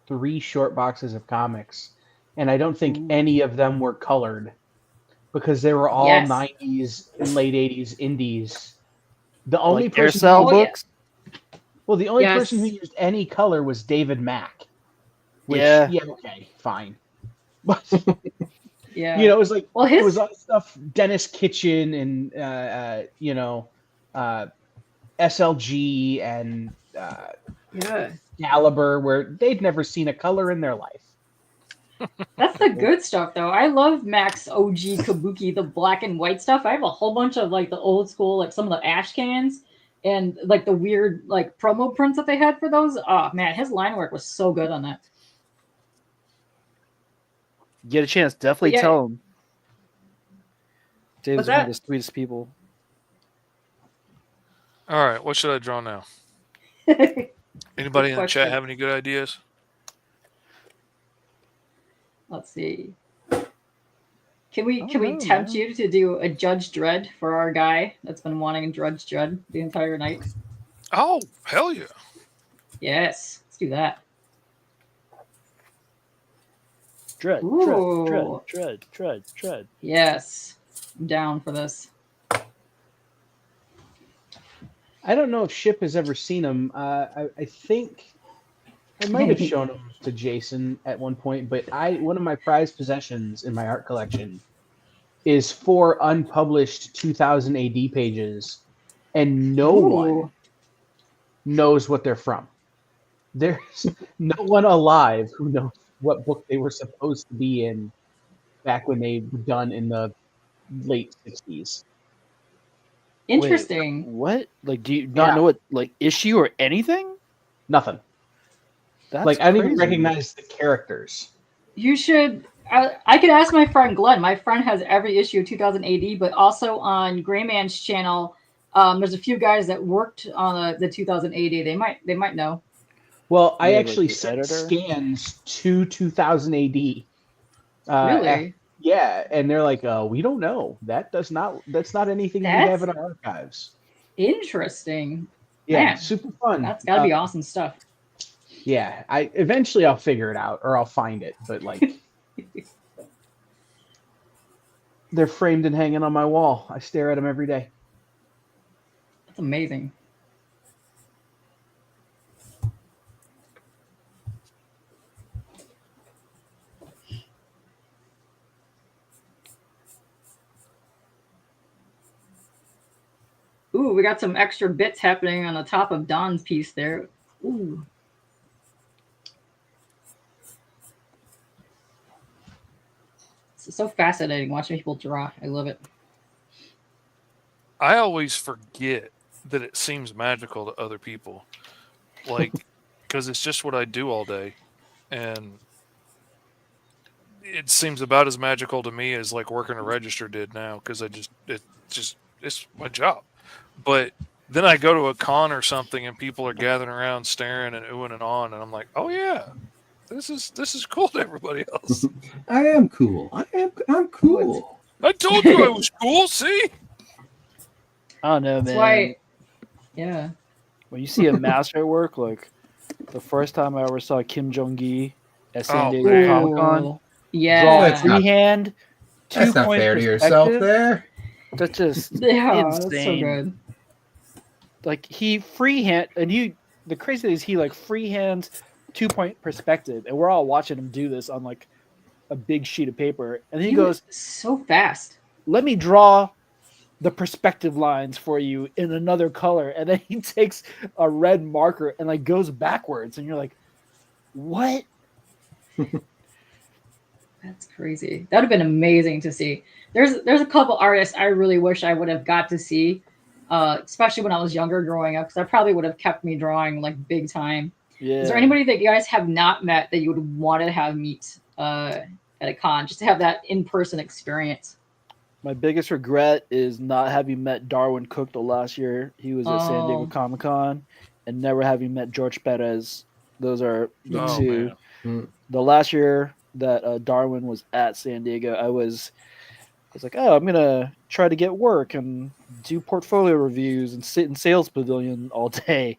3 short boxes of comics, and I don't think any of them were colored, because they were all 90s and late 80s indies. The only like person books? Well, the only person who used any color was David Mack. Which, okay, fine. But yeah, it was like it was all stuff Dennis Kitchen and SLG and Caliber, where they'd never seen a color in their life. That's the good stuff, though. I love Max OG Kabuki, the black and white stuff. I have a whole bunch of like the old school, like some of the ash cans and like the weird like promo prints that they had for those. Oh man, his line work was so good on that. Get a chance, definitely tell him. Dave's one of the sweetest people. All right, what should I draw now? Anybody in the chat have any good ideas? Let's see. Can we tempt you to do a Judge Dredd for our guy that's been wanting Judge Dredd the entire night? Oh, hell yeah. Yes, let's do that. Dredd. Yes, I'm down for this. I don't know if Ship has ever seen him. I think I might have shown him to Jason at one point, but one of my prized possessions in my art collection is 4 unpublished 2000 AD pages, and no one knows what they're from. There's no one alive who knows what book they were supposed to be in back when they were done in the late 60s. Interesting. Wait, what? Like, do you not Yeah. know what like issue or anything? Nothing. That's Like, I don't even crazy. recognize the characters. You should. I could ask my friend Glenn. My friend has every issue of 2000 AD, but also on Gray Man's channel, there's a few guys that worked on the 2000 AD. They might know. Well, I Yeah, like actually the sent editor? scans to 2000 AD. Really? Yeah, and they're like, we don't know. That's not anything we have in our archives. Interesting. Yeah, Man, super fun. That's gotta be awesome stuff. Yeah, eventually I'll figure it out or I'll find it, but like they're framed and hanging on my wall. I stare at them every day. That's amazing. Ooh, we got some extra bits happening on the top of Don's piece there. Ooh. It's so fascinating watching people draw. I love it. I always forget that it seems magical to other people. Like, because it's just what I do all day. And it seems about as magical to me as like working a register did now, because it's my job. But then I go to a con or something and people are gathering around staring and oohing and on, and I'm like, oh yeah, this is cool to everybody else. I am cool. I'm cool. I told you I was cool. See, I don't know, That's man. why, yeah. When you see a master at work, like the first time I ever saw Kim Jong-gi at San Oh, Diego man. Comic Con, Ooh, draw yeah. That's not- freehand, That's not two-point fair to yourself perspective. there. That's just Yeah, that's so insane. good. Like he freehand, and the crazy thing is he like freehands 2-point perspective, and we're all watching him do this on like a big sheet of paper, and he goes, so fast. "Let me draw the perspective lines for you in another color," and then he takes a red marker and like goes backwards, and you're like, "What?" That's crazy. That would have been amazing to see. There's a couple artists I really wish I would have got to see, especially when I was younger growing up, because that probably would have kept me drawing like big time. Yeah. Is there anybody that you guys have not met that you would want to have meet at a con, just to have that in-person experience? My biggest regret is not having met Darwin Cook the last year he was at San Diego Oh. Comic Con, and never having met George Perez. Those are the Oh, two. man. The last year that Darwin was at San Diego, I was like, oh, I'm gonna try to get work and do portfolio reviews and sit in sales pavilion all day,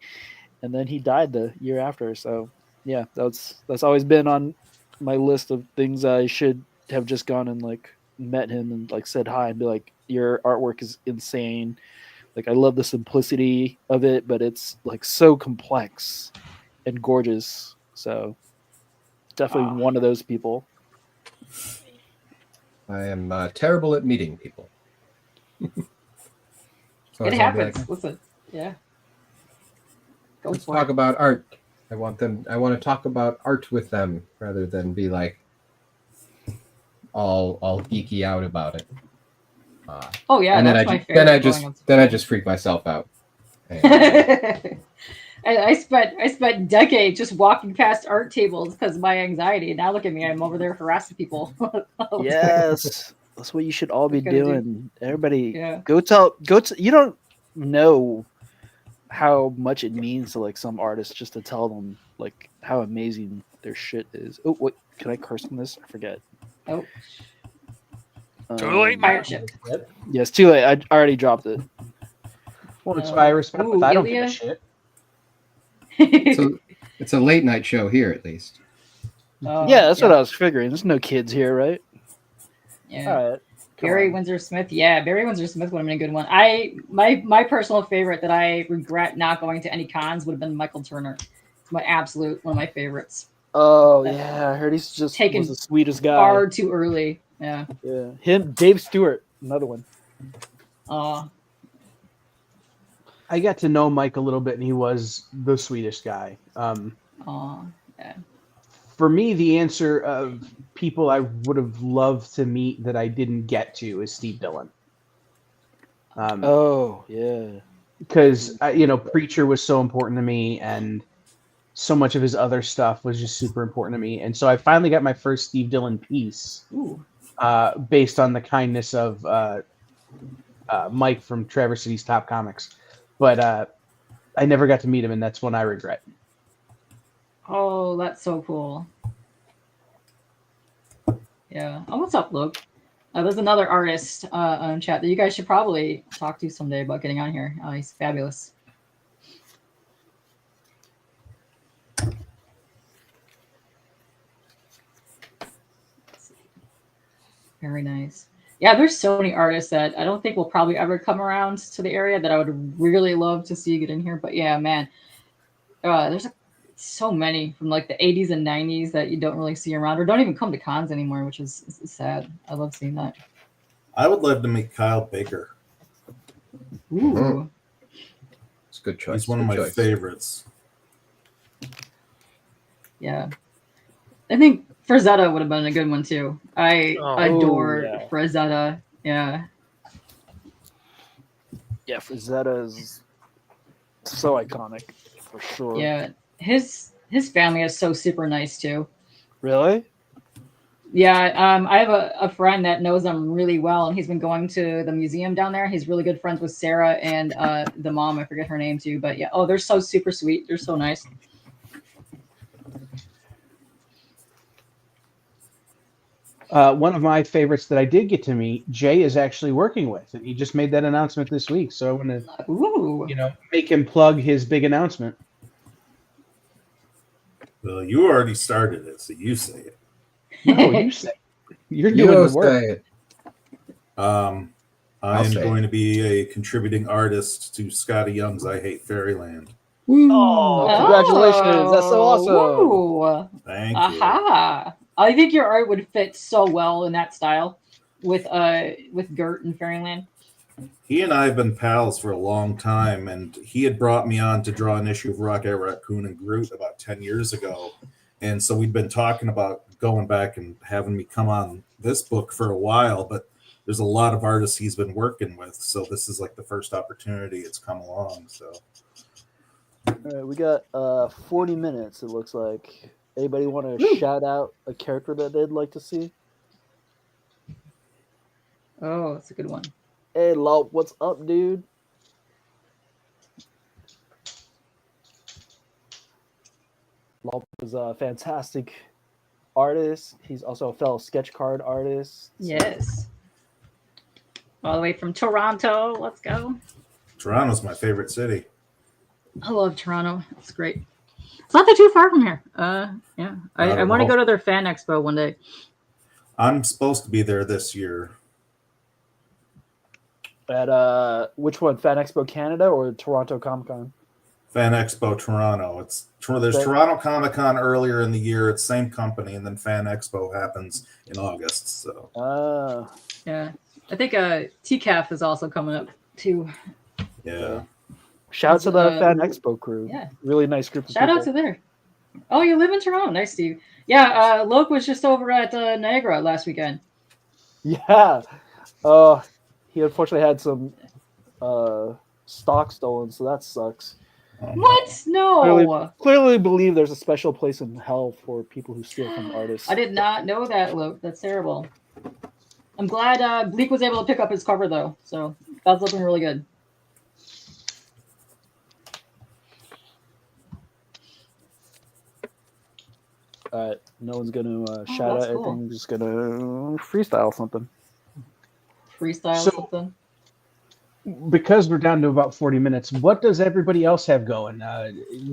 and then he died the year after. So yeah, that's always been on my list of things I should have just gone and like met him and like said hi and be like, your artwork is insane. Like I love the simplicity of it, but it's like so complex and gorgeous. So definitely one of those people. I am terrible at meeting people. So It I'll be happens. like, Listen, yeah. Go let's for talk it. about art. I want to talk about art with them rather than be like all geeky out about it. Oh yeah, and that's my favorite. then I just freak myself out. And, I spent decades just walking past art tables because of my anxiety. Now look at me, I'm over there harassing people. Yes, that's what you should all be What you gotta doing. Everybody, Yeah. go tell. You don't know how much it means to like some artists just to tell them like how amazing their shit is. Oh, what? Can I curse on this? I forget. Oh, Too late now. pirate ship. Yes, too late. I already dropped it. Well, it's virus, but Ooh, I don't give Ilya? a shit. so it's a late night show here at least. Oh, Yeah, that's what I was figuring. There's no kids here, right? Yeah. All right. Come Barry on. Windsor Smith. Yeah, Barry Windsor Smith would have been a good one. My personal favorite that I regret not going to any cons would have been Michael Turner. It's my absolute one of my favorites. Oh yeah, I heard he's just Taken was the sweetest guy. Far too early. Yeah. Yeah, him, Dave Stewart, another one. I got to know Mike a little bit, and he was the sweetest guy. Yeah. For me, the answer of people I would have loved to meet that I didn't get to is Steve Dillon. Oh, yeah. Because Preacher was so important to me, and so much of his other stuff was just super important to me. And so I finally got my first Steve Dillon piece, based on the kindness of Mike from Traverse City's Top Comics. But I never got to meet him, and that's one I regret. Oh, that's so cool. Yeah. Oh, what's up, Luke? There's another artist on chat that you guys should probably talk to someday about getting on here. He's fabulous. Very nice. Yeah, there's so many artists that I don't think will probably ever come around to the area that I would really love to see get in here. But yeah, man, there's so many from like the 80s and 90s that you don't really see around or don't even come to cons anymore, which is sad. I love seeing that. I would love to meet Kyle Baker. Ooh. It's a good choice. He's one of my favorites. Yeah. I think Frazetta would have been a good one too. I adore Frazetta. Yeah. Yeah, Frazetta is so iconic for sure. Yeah. His family is so super nice too. Really? Yeah, I have a friend that knows them really well, and he's been going to the museum down there. He's really good friends with Sarah and the mom. I forget her name too, but yeah. Oh, they're so super sweet. They're so nice. One of my favorites that I did get to meet, Jay is actually working with, and he just made that announcement this week. So I want to, make him plug his big announcement. Well, you already started it, so you say it. No, you say it. You're doing the work. I'm going to be a contributing artist to Scotty Young's I Hate Fairyland. Oh, congratulations. That's so awesome. Thank you. Aha. I think your art would fit so well in that style with Gert and Fairyland. He and I have been pals for a long time, and he had brought me on to draw an issue of Rocket Raccoon and Groot about 10 years ago. And so we'd been talking about going back and having me come on this book for a while, but there's a lot of artists he's been working with. So this is like the first opportunity it's come along. So all right, we got 40 minutes, it looks like. Anybody want to shout out a character that they'd like to see? Oh, that's a good one. Hey, Lop, what's up, dude? Lop is a fantastic artist. He's also a fellow sketch card artist. Yes. All the way from Toronto. Let's go. Toronto's my favorite city. I love Toronto. It's great. It's not that too far from here. Yeah. I want to go to their fan expo one day. I'm supposed to be there this year. At which one? Fan Expo Canada or Toronto Comic Con? Fan Expo Toronto. There's Toronto Comic Con earlier in the year. It's same company, and then Fan Expo happens in August. So. Yeah, I think TCAF is also coming up too. Yeah. Shout out to the Fan Expo crew. Yeah. Really nice group of Shout people. out to there. Oh, you live in Toronto. Nice, Steve. Yeah, Loke was just over at Niagara last weekend. Yeah. He unfortunately had some stock stolen, so that sucks. What? No. Clearly believe there's a special place in hell for people who steal from artists. I did not know that, Luke. That's terrible. I'm glad Bleak was able to pick up his cover, though. So that's looking really good. All right. No one's going to shout out anything. I'm just going to freestyle something. Something? Because we're down to about 40 minutes, what does everybody else have going?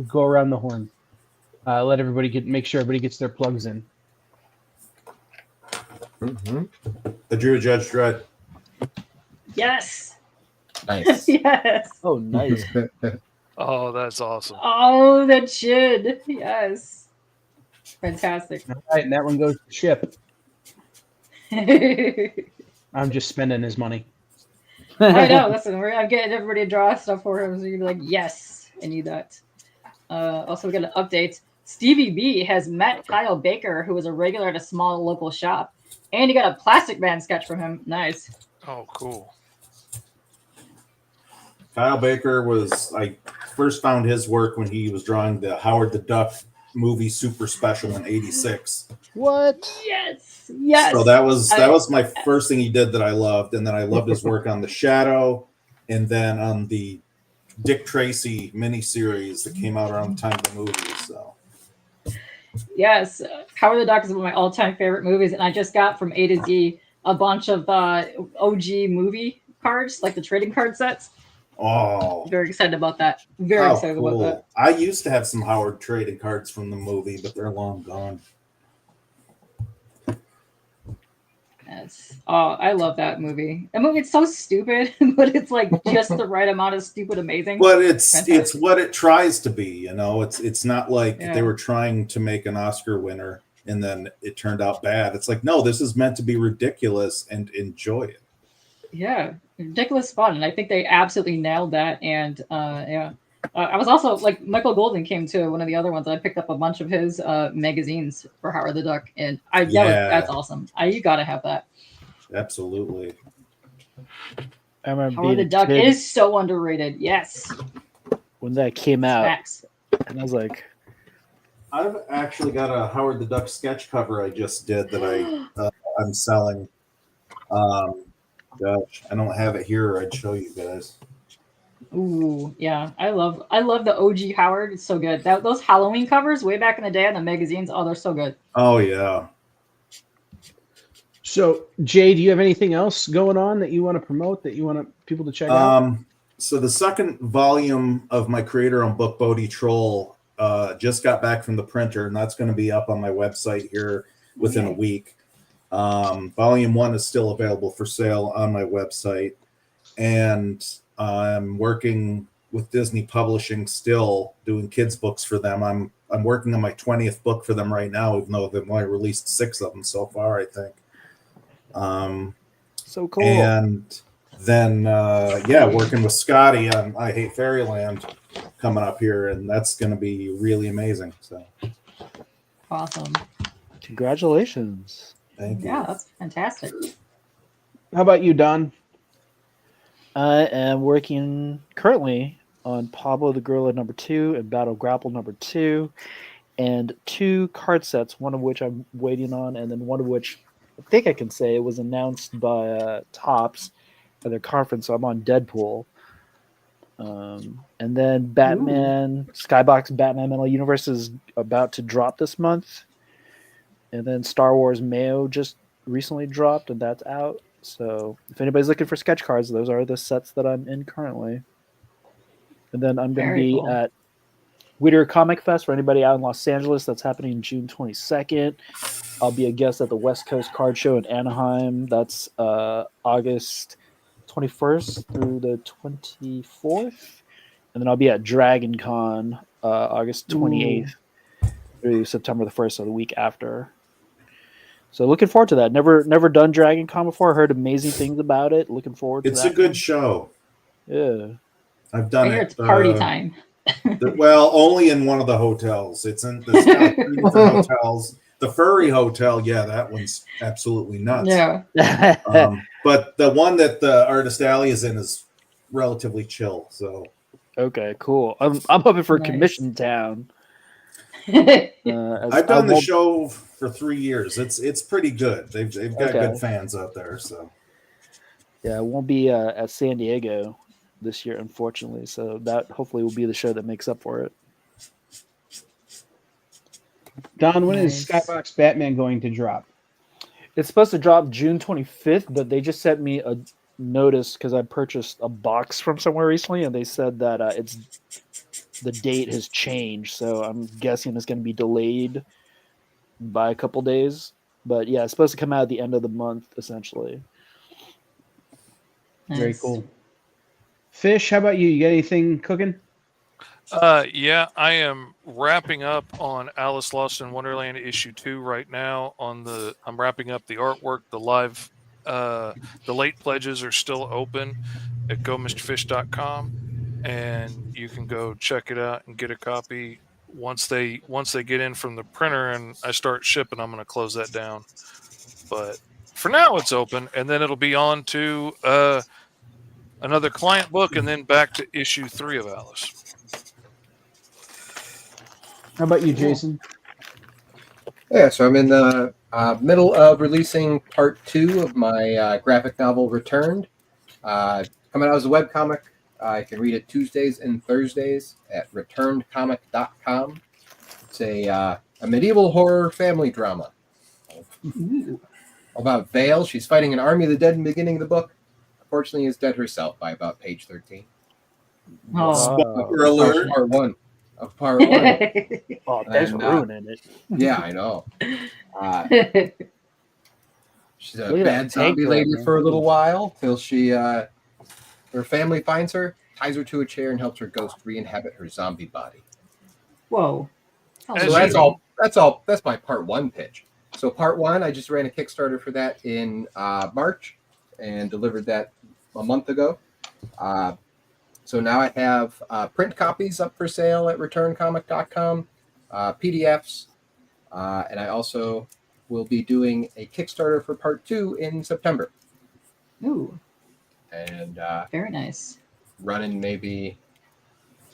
Go around the horn. Let everybody make sure everybody gets their plugs in. Mm-hmm. The Drew Judge Dredd. Yes. Nice. Yes. Oh, nice. Oh, that's awesome. Oh, that should. Yes. Fantastic. All right, and that one goes to Ship. I'm just spending his money. I know. Listen, I'm getting everybody to draw stuff for him, so you'd be like, yes, I need that. Also, we got an update. Stevie B has met Kyle Baker, who was a regular at a small local shop, and he got a Plastic Man sketch from him. Nice. Oh, cool. Kyle Baker I first found his work when he was drawing the Howard the Duck movie Super Special in '86. What? Yes, yes. So that was my first thing he did that I loved, and then I loved his work on The Shadow, and then on the Dick Tracy miniseries that came out around the time of the movie. So Yes, Howard the Duck is one of my all-time favorite movies, and I just got from A to Z a bunch of OG movie cards, like the trading card sets. oh, Very excited about that. Very excited about that. I used to have some Howard trading cards from the movie, but they're long gone. Yes. Oh, I love that movie. That movie, it's so stupid, but it's like just the right amount of stupid amazing. But it's Fantastic. what it tries to be, you know. It's not like Yeah. they were trying to make an Oscar winner and then it turned out bad. It's like, no, this is meant to be ridiculous and enjoy it. Yeah, ridiculous fun, and I think they absolutely nailed that. And yeah, I was also like Michael Golden came to one of the other ones. I picked up a bunch of his magazines for Howard the Duck, and that's awesome. You gotta have that. Absolutely. I remember Howard the being a Duck kid is so underrated. Yes, when that came out, facts. and I was like, I've actually got a Howard the Duck sketch cover I just did that I'm selling. Gosh, I don't have it here, or I'd show you guys. Ooh, yeah, I love the OG Howard. It's so good. Those Halloween covers way back in the day on the magazines. Oh, they're so good. Oh yeah. So, Jay, do you have anything else going on that you want to promote, that you want people to check out? So the second volume of my creator-owned book, Bodhi Troll, just got back from the printer, and that's going to be up on my website here within a week. Volume 1 is still available for sale on my website, and I'm working with Disney Publishing still, doing kids books for them. I'm working on my 20th book for them right now, even though they've only released 6 of them so far, I think. so cool. And then working with Scotty on I Hate Fairyland coming up here, and that's going to be really amazing. So Awesome. Congratulations. thank you. Yeah, that's fantastic. How about you, Don? I am working currently on Pablo the Gorilla #2 and Battle Grapple #2, and 2 card sets, one of which I'm waiting on, and then one of which I think I can say it was announced by Topps at their conference, so I'm on Deadpool. And then Batman, Skybox Batman Metal Universe is about to drop this month. And then Star Wars Mayo just recently dropped, and that's out. So if anybody's looking for sketch cards, those are the sets that I'm in currently. And then I'm going to be at Whittier Comic Fest for anybody out in Los Angeles. That's happening June 22nd. I'll be a guest at the West Coast Card Show in Anaheim. That's August 21st through the 24th. And then I'll be at Dragon Con August 28th through September the 1st, so the week after. So looking forward to that. Never done Dragon Con before. Heard amazing things about it. Looking forward to that. It's a good show. Yeah. I've done it. It's party time. Well, only in one of the hotels. It's got 3 different hotels. The Furry Hotel, yeah, that one's absolutely nuts. Yeah. But the one that the Artist Alley is in is relatively chill. So Okay, cool. I'm hoping for Nice. Commission Town. I've done the show for 3 years. It's pretty good. They've got Okay. good fans out there. So Yeah, I won't be at San Diego this year, unfortunately. So that hopefully will be the show that makes up for it. Don, when is Skybox Batman going to drop? It's supposed to drop June 25th, but they just sent me a notice because I purchased a box from somewhere recently, and they said that the date has changed. So I'm guessing it's going to be delayed by a couple days. But yeah, it's supposed to come out at the end of the month, essentially. Very cool. Fish, how about you? You got anything cooking? Yeah, I am wrapping up on Alice Lost in Wonderland issue 2 right now. I'm wrapping up the artwork. The late pledges are still open at gomrfish.com, and you can go check it out and get a copy. Once they get in from the printer and I start shipping, I'm going to close that down. But for now, it's open, and then it'll be on to another client book, and then back to issue 3 of Alice. How about you, Jason? Yeah, so I'm in the middle of releasing part 2 of my graphic novel Returned. Coming out as a webcomic. You can read it Tuesdays and Thursdays at returnedcomic.com. It's a medieval horror family drama. About Vale. She's fighting an army of the dead in the beginning of the book. Unfortunately, is dead herself by about page 13. Spoiler alert. Part 1 of part 1. Oh, thanks for ruining it. Yeah, I know. She's a Look at bad that zombie tank lady man. for a little while till she her family finds her, ties her to a chair, and helps her ghost re-inhabit her zombie body. Whoa. So that's all. That's my part 1 pitch. So part 1, I just ran a Kickstarter for that in March and delivered that a month ago. So now I have print copies up for sale at returncomic.com, PDFs, and I also will be doing a Kickstarter for part 2 in September. Ooh, And very nice. running maybe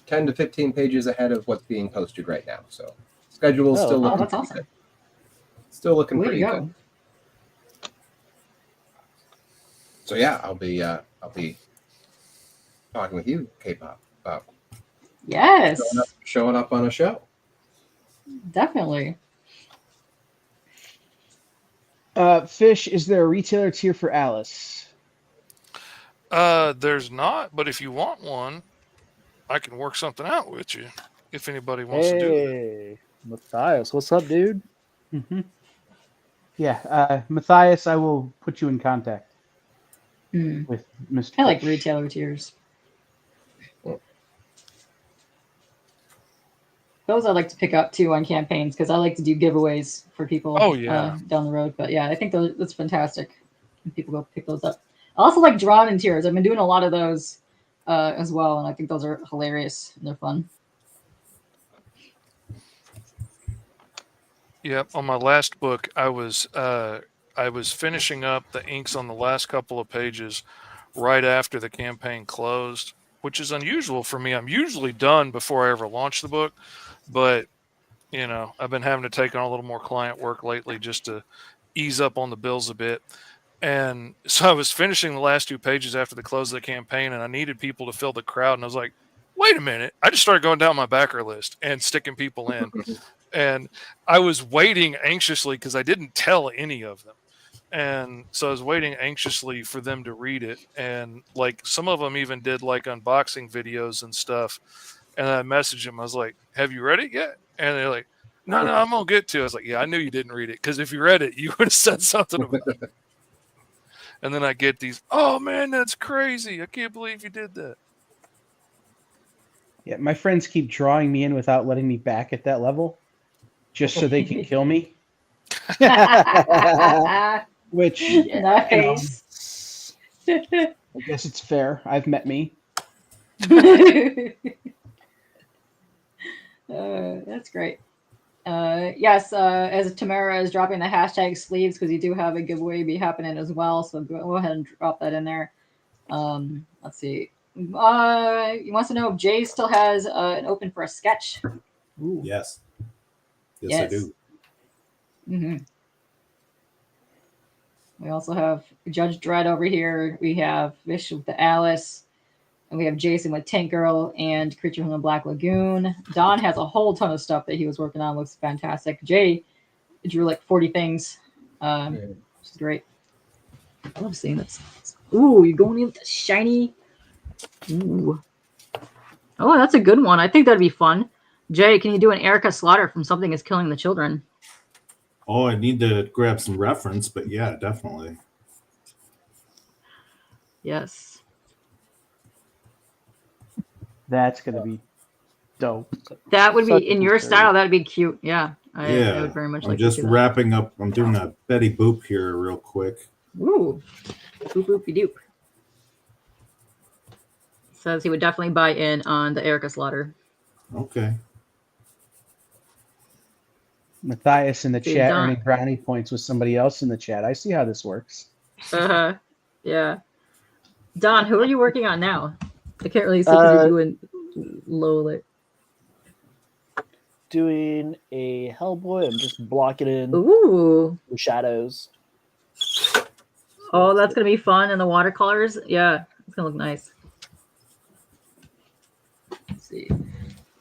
10 to 15 pages ahead of what's being posted right now. So schedule is still looking that's pretty awesome. good. Still looking Way to pretty go. good. So yeah, I'll be talking with you, Kpop, about Yes, showing up on a show. definitely. Fish, is there a retailer tier for Alice? There's not, but if you want one, I can work something out with you. If anybody wants to do that. Hey, Matthias, what's up, dude? Mm-hmm. Yeah, Matthias, I will put you in contact with Mr. I like Fish. retailer tiers. Those I like to pick up too on campaigns because I like to do giveaways for people down the road. But yeah, I think that's fantastic. People go pick those up. I also like drawn in tiers. I've been doing a lot of those as well, and I think those are hilarious and they're fun. Yep. On my last book, I was finishing up the inks on the last couple of pages right after the campaign closed, which is unusual for me. I'm usually done before I ever launch the book, but I've been having to take on a little more client work lately just to ease up on the bills a bit. And so I was finishing the last 2 pages after the close of the campaign, and I needed people to fill the crowd. And I was like, wait a minute. I just started going down my backer list and sticking people in. And I was waiting anxiously because I didn't tell any of them. And so I was waiting anxiously for them to read it. And like some of them even did like unboxing videos and stuff. And I messaged them. I was like, have you read it yet? And they're like, no, I'm going to get to it. I was like, yeah, I knew you didn't read it because if you read it, you would have said something about it. And then I get these, oh man, that's crazy. I can't believe you did that. Yeah, my friends keep drawing me in without letting me back at that level, just so they can kill me. Which, nice. I guess it's fair. I've met me. That's great. Yes, as Tamara is dropping the hashtag sleeves because you do have a giveaway be happening as well. So go ahead and drop that in there. Let's see. He wants to know if Jay still has an open for a sketch. Ooh. Yes, I do. Mm-hmm. We also have Judge Dredd over here. We have Fish with the Alice. And we have Jason with Tank Girl and Creature from the Black Lagoon. Don has a whole ton of stuff that he was working on. Looks fantastic. Jay drew like 40 things. Which is great. I love seeing this. Ooh, you're going in with the shiny. Ooh. Oh, that's a good one. I think that'd be fun. Jay, can you do an Erica Slaughter from Something is Killing the Children? Oh, I need to grab some reference, but yeah, definitely. Yes. That's going to be dope. That would Such be a in your good style. That'd be cute. Yeah, I Yeah, would very much I'm like just to see that. wrapping up. I'm doing a Betty Boop here real quick. Ooh, boop boopy doop. Says he would definitely buy in on the Erica slaughter. Okay. Matthias in the See, chat Don- earning brownie points with somebody else in the chat. I see how this works. Yeah. Don, who are you working on now? I can't really see because you're doing low lit. Doing a Hellboy. I'm just blocking in Ooh. the shadows. Oh, that's gonna be fun. And the watercolors, yeah, it's gonna look nice. Let's see.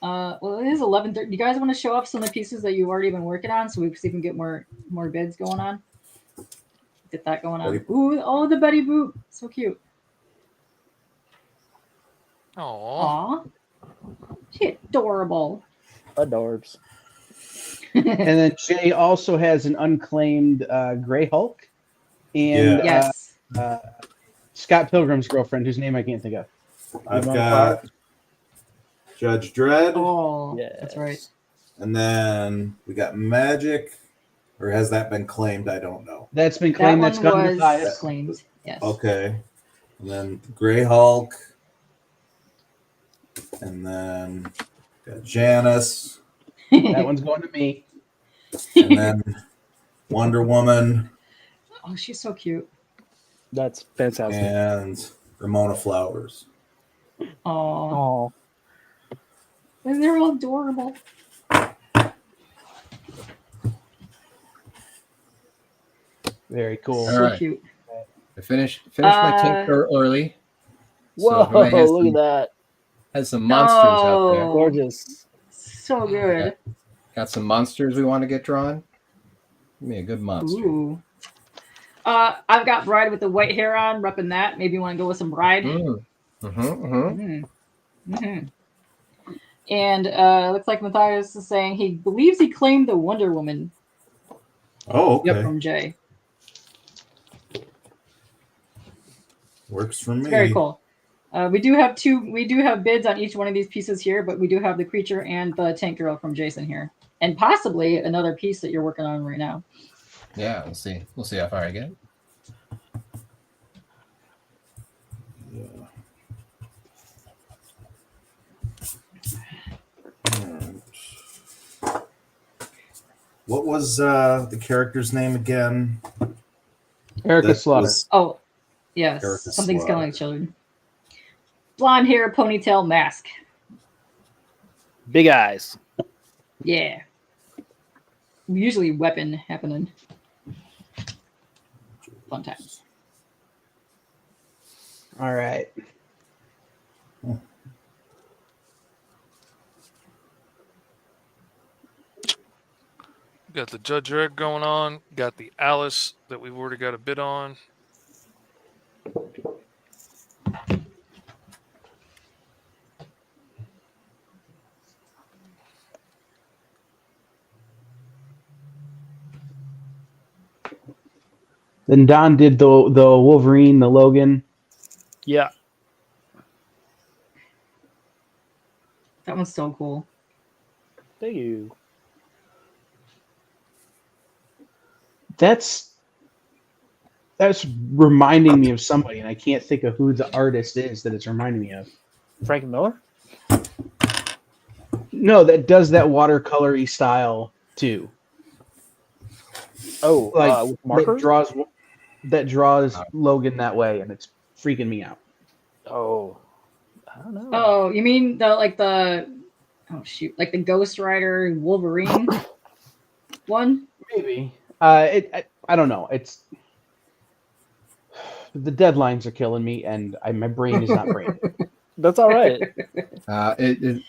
Well, it is 11:30. Do you guys want to show off some of the pieces that you've already been working on, so we see if we can get more bids going on? Get that going on. Ooh, oh, the Betty Boop, so cute. Aww. Aw, she adorable. Adorbs. And then Jay also has an unclaimed Gray Hulk and Yes. Scott Pilgrim's girlfriend, whose name I can't think of. I've got Judge Dredd. Oh, Yes. that's right. And then we got Magic. Or has that been claimed? I don't know. That's been claimed. That That's one gone to was Matthias. claimed. Yes. Okay. And then Grey Hulk. And then got Janice. That one's going to me. And then Wonder Woman. Oh, she's so cute. That's fantastic. And Ramona Flowers. Oh, Oh, and they're all adorable. Very cool. All So right. cute. I finished my tinker early. whoa! if anybody has Look some, at that. has some monsters out there. Oh. Gorgeous. So good. Got some monsters we want to get drawn. Give me a good monster. Ooh. I've got Bride with the white hair on, repping that. Maybe you want to go with some Bride. And looks like Matthias is saying he believes he claimed the Wonder Woman Oh, okay. from Jay. Works for me. It's very cool. We do have bids on each one of these pieces here, but we do have the creature and the tank girl from Jason here, and possibly another piece that you're working on right now. Yeah, we'll see. We'll see how far I get. What was the character's name again? Erica That Slaughter. was- Oh, yes, Erica something's Slaughter. killing children. Blonde hair, ponytail, mask. Big eyes. Yeah. Usually weapon happening. Fun times. All right. Got the Judge Dredd going on. Got the Alice that we've already got a bid on. Then Don did the Wolverine, the Logan. Yeah. That one's so cool. Thank you. That's reminding me of somebody, and I can't think of who the artist is that it's reminding me of. Frank Miller? No, that does that watercolory style too. Oh, Like with markers? that draws Logan that way, and it's freaking me out. Oh, I don't know. Oh, you mean like the Ghost Rider Wolverine one? Maybe. I don't know. It's the deadlines are killing me, and my brain is not braining. That's all right. The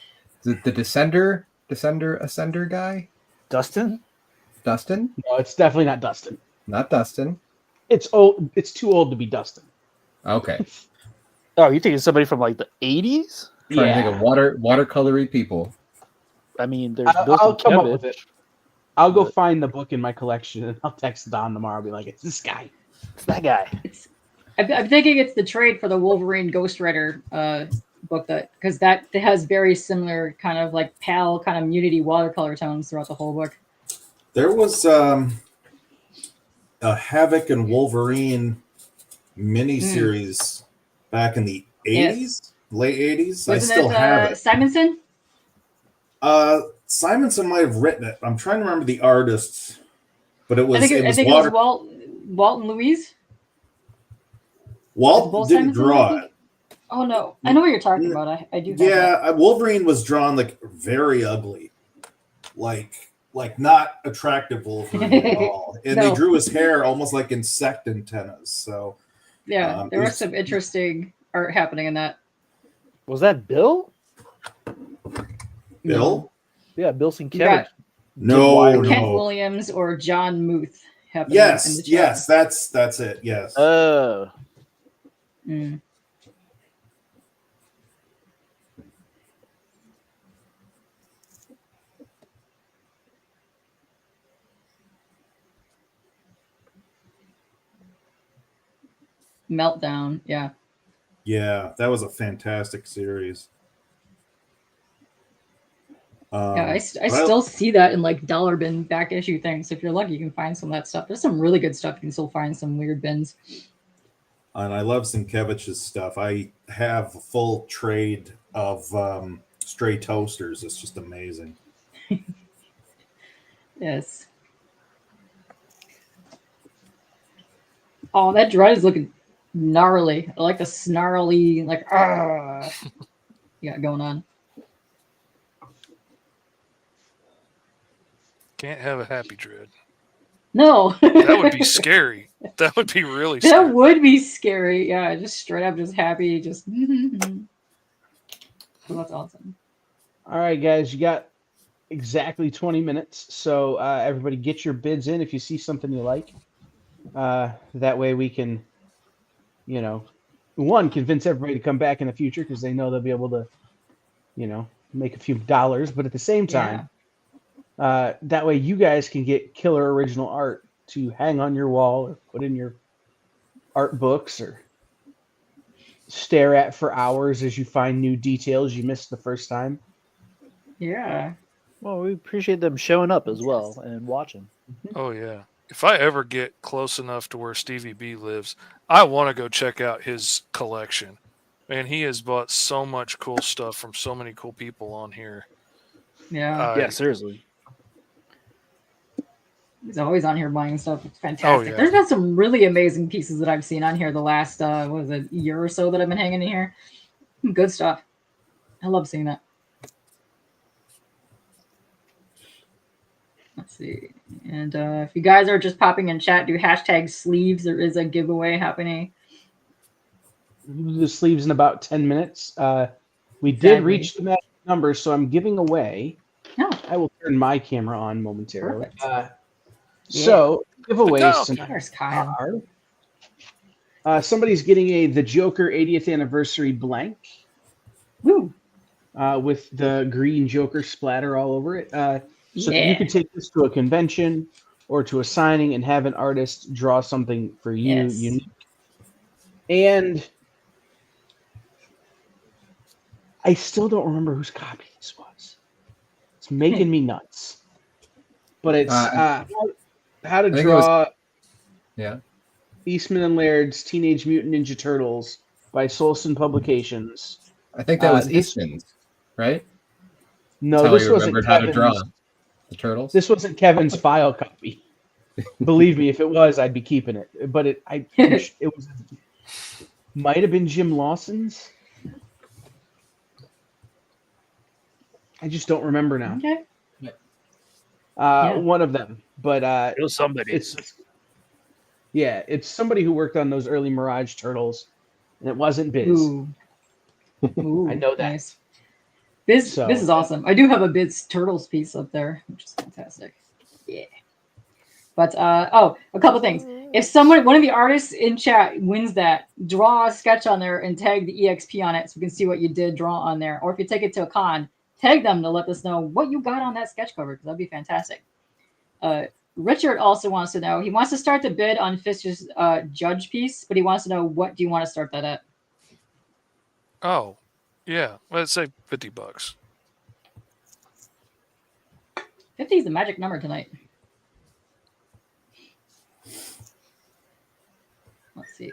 Ascender guy? Dustin? Dustin? No, it's definitely not Dustin. Not Dustin. It's old. It's too old to be Dustin. Okay. Oh, you think it's somebody from like the 80s? Trying to think of watercolory people. I mean, there's I'll come up with it. I'll go find the book in my collection, and I'll text Don tomorrow. I'll be like, it's this guy. It's that guy. I'm thinking it's the trade for the Wolverine Ghost Rider book because that has very similar kind of like pale, kind of mutity watercolor tones throughout the whole book. There was a Havoc and Wolverine miniseries back in the 80s, late 80s. Wasn't I still have it. Simonson? Simonson might have written it. I'm trying to remember the artists, but it was I think it was Walt and Louise. Walt didn't draw it. Oh no, I know what you're talking about. I do. Yeah, Wolverine was drawn like very ugly, like not attractive Wolverine at all, and they drew his hair almost like insect antennas. So yeah, there was some interesting art happening in that. Was that Bill? Bill? Yeah, Bill Sienkiewicz. No, Kent Williams or John Muth. Yes, that's it. Yes. Meltdown. Yeah. Yeah, that was a fantastic series. Yeah, I still see that in like dollar bin back issue things. If you're lucky, you can find some of that stuff. There's some really good stuff. You can still find some weird bins. And I love Sienkiewicz's stuff. I have a full trade of stray toasters. It's just amazing. Yes. Oh, that dread is looking gnarly. I like the snarly, like, you got going on. Can't have a happy dread. No. That would be scary. That would be really scary. That would be scary. Yeah, just straight up, just happy. Just. Well, that's awesome. All right, guys, you got exactly 20 minutes. So everybody get your bids in if you see something you like. That way we can, convince everybody to come back in the future because they know they'll be able to, make a few dollars. But at the same time, that way you guys can get killer original art to hang on your wall or put in your art books or stare at for hours as you find new details you missed the first time. Yeah. Well, we appreciate them showing up as well and watching. Oh, yeah. If I ever get close enough to where Stevie B lives, I want to go check out his collection. Man, he has bought so much cool stuff from so many cool people on here. Yeah. Yeah, seriously. He's always on here buying stuff. It's fantastic. Oh, yeah. There's been some really amazing pieces that I've seen on here the last, year or so that I've been hanging in here. Good stuff. I love seeing that. Let's see. And if you guys are just popping in chat, do hashtag sleeves. There is a giveaway happening. The sleeves in about 10 minutes. We did reach the magic number, so I'm giving away. No. I will turn my camera on momentarily. Yeah. So, giveaways tonight There's Kyle. are somebody's getting the Joker 80th anniversary blank. Woo. With the green Joker splatter all over it. So you can take this to a convention or to a signing and have an artist draw something for you unique. And I still don't remember whose copy this was. It's making me nuts. But it's how to draw Eastman and Laird's Teenage Mutant Ninja Turtles by Solson Publications. I think that was Eastman's, right? No, this wasn't remembered how to draw the turtles. This wasn't Kevin's file copy. Believe me, if it was, I'd be keeping it. But it was might have been Jim Lawson's. I just don't remember now. Okay. One of them, but It was somebody. It's somebody who worked on those early Mirage Turtles, and it wasn't Biz. Ooh, I know that. Nice. Biz is awesome. I do have a Biz Turtles piece up there, which is fantastic. Yeah. But a couple things. If one of the artists in chat wins that, draw a sketch on there and tag the EXP on it so we can see what you did draw on there. Or if you take it to a con, tag them to let us know what you got on that sketch cover, because that'd be fantastic. Richard also wants to know, he wants to start the bid on Fisk's Judge piece, but he wants to know, what do you want to start that at? Oh, Yeah, let's say $50. 50 is the magic number tonight. Let's see.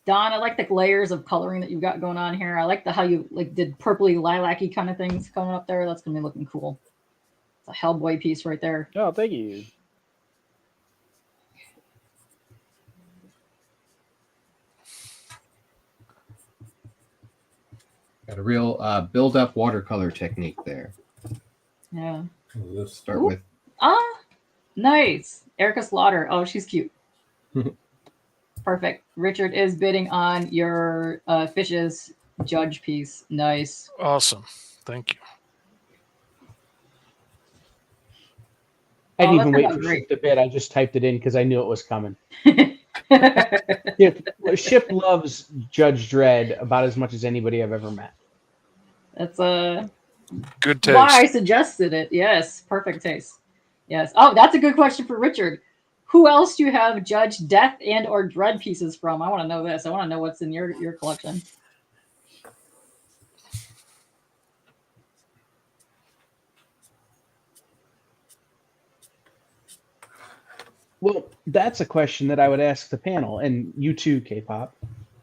Don, I like the layers of coloring that you've got going on here. I like how you did purpley lilac-y kind of things coming up there. That's gonna be looking cool. It's a Hellboy piece right there. Oh, thank you. Got a real build-up watercolor technique there. Yeah. Let's start with. Nice. Erica Slaughter. Oh, she's cute. Perfect. Richard is bidding on your Fishes Judge piece. Nice. Awesome. Thank you. I didn't even that wait turned for out Ship to bid. I just typed it in because I knew it was coming. great. Ship loves Judge Dredd about as much as anybody I've ever met. That's Good taste. why I suggested it. Yes, perfect taste. Yes. Oh, that's a good question for Richard. Who else do you have Judge Death and or Dread pieces from? I want to know this. I want to know what's in your collection. Well, that's a question that I would ask the panel, and you too, Kpop.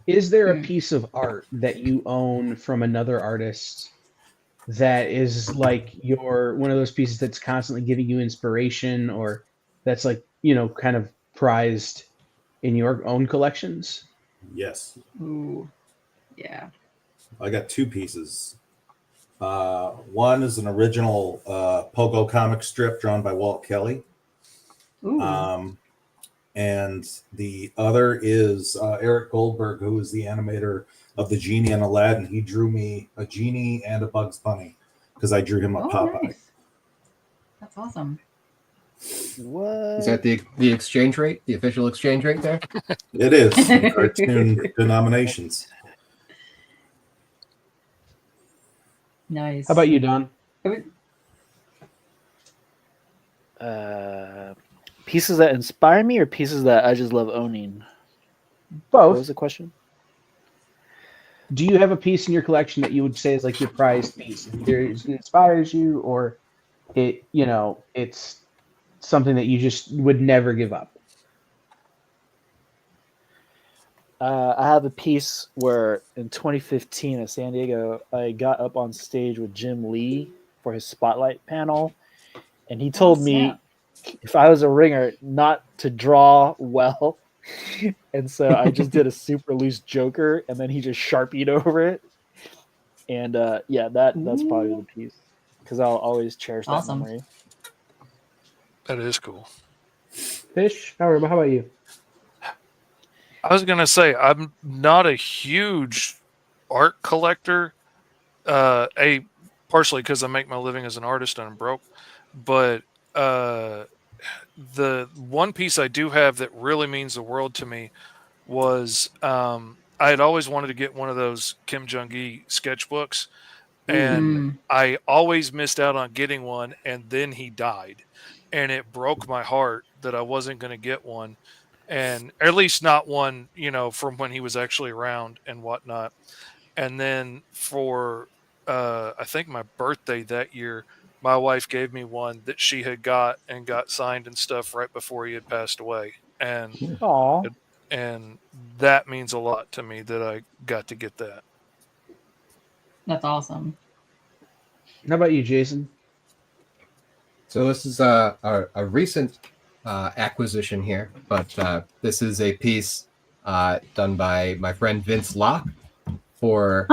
Is there a piece of art that you own from another artist that is like one of those pieces that's constantly giving you inspiration, or that's like, kind of prized in your own collections? Yes. Ooh. Yeah. I got two pieces. One is an original Pogo comic strip drawn by Walt Kelly. Ooh. And the other is Eric Goldberg, who is the animator of the Genie and Aladdin. He drew me a Genie and a Bugs Bunny because I drew him a Popeye. Nice. That's awesome. What? Is that the exchange rate, the official exchange rate there? It is. Cartoon denominations. Nice. How about you, Don? Pieces that inspire me or pieces that I just love owning? Both. What was the question? Do you have a piece in your collection that you would say is like your prized piece? Either it inspires you, or it's something that you just would never give up? I have a piece where in 2015 at San Diego, I got up on stage with Jim Lee for his spotlight panel, and he told me if I was a ringer not to draw well. And so I just did a super loose Joker, and then he just Sharpied over it. And that's probably the piece, because I'll always cherish that memory. That is cool. Fish, how about you? I was gonna say I'm not a huge art collector. Partially because I make my living as an artist and I'm broke, but the one piece I do have that really means the world to me was I had always wanted to get one of those Kim Jong-gi sketchbooks, and I always missed out on getting one, and then he died, and it broke my heart that I wasn't going to get one, and at least not one, from when he was actually around and whatnot. And then for I think my birthday that year, my wife gave me one that she had got signed and stuff right before he had passed away. And and that means a lot to me that I got to get that. That's awesome. How about you, Jason? So this is a recent acquisition here, but this is a piece done by my friend Vince Locke for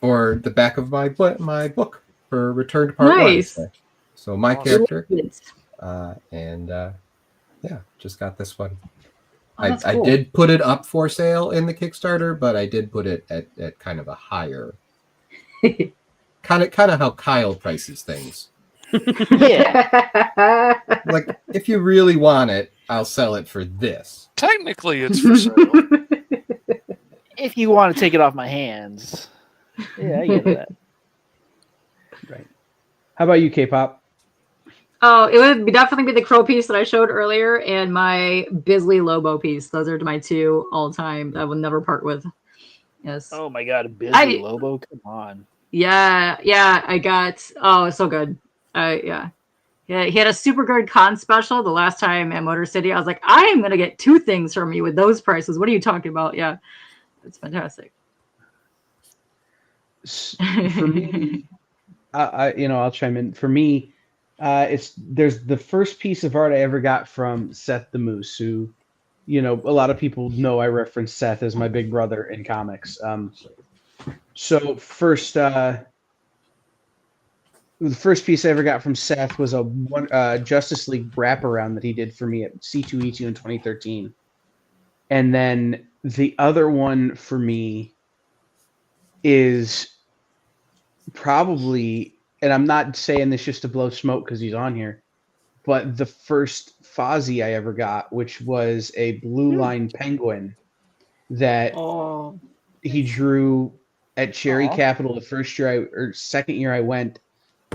the back of my book for Return to Part One. So my character, just got this one. Cool. I did put it up for sale in the Kickstarter, but I did put it at kind of a higher, kind of how Kyle prices things. Yeah. Like, if you really want it, I'll sell it for this. Technically, it's for sale. If you want to take it off my hands. Yeah, I get that. Right. How about you, Kpop? Oh, it would definitely be the Crow piece that I showed earlier and my Bisley Lobo piece. Those are my two all time I will never part with. Yes. Oh my god, Busy I- Lobo, come on. Yeah, I got. Oh, it's so good. Yeah. Yeah, he had a super good con special the last time at Motor City. I was like, I am gonna get 2 things from you with those prices. What are you talking about? Yeah, it's fantastic. For me, I'll chime in. For me, there's the first piece of art I ever got from Seth the Moose, who, a lot of people know I reference Seth as my big brother in comics. So the first piece I ever got from Seth was a Justice League wraparound that he did for me at C2E2 in 2013. And then the other one for me is probably, and I'm not saying this just to blow smoke because he's on here, but the first Fozzie I ever got, which was a blue line penguin that Oh, he drew at Cherry Aw. Capital the first year or second year I went,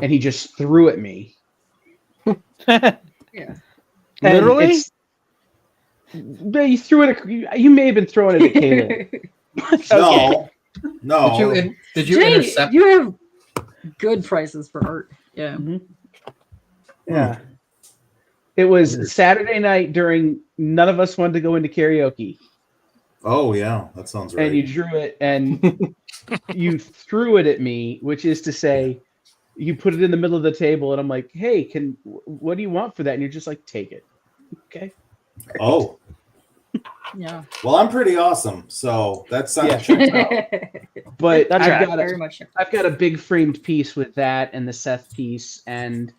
and he just threw at me. yeah. And Literally? you threw it. You may have been throwing it at Kaylin. No. Did you Jay, intercept? you have good prices for art. Yeah. Yeah. It was Saturday night during none of us wanted to go into karaoke. Oh yeah, that sounds right. And you drew it and you threw it at me, which is to say, you put it in the middle of the table, and I'm like, "Hey, what do you want for that?" And you're just like, "Take it." Okay. Oh, Yeah. well, I'm pretty awesome, so that's checks out. But That's I've right. got Very much. I've got a big framed piece with that, and the Seth piece, and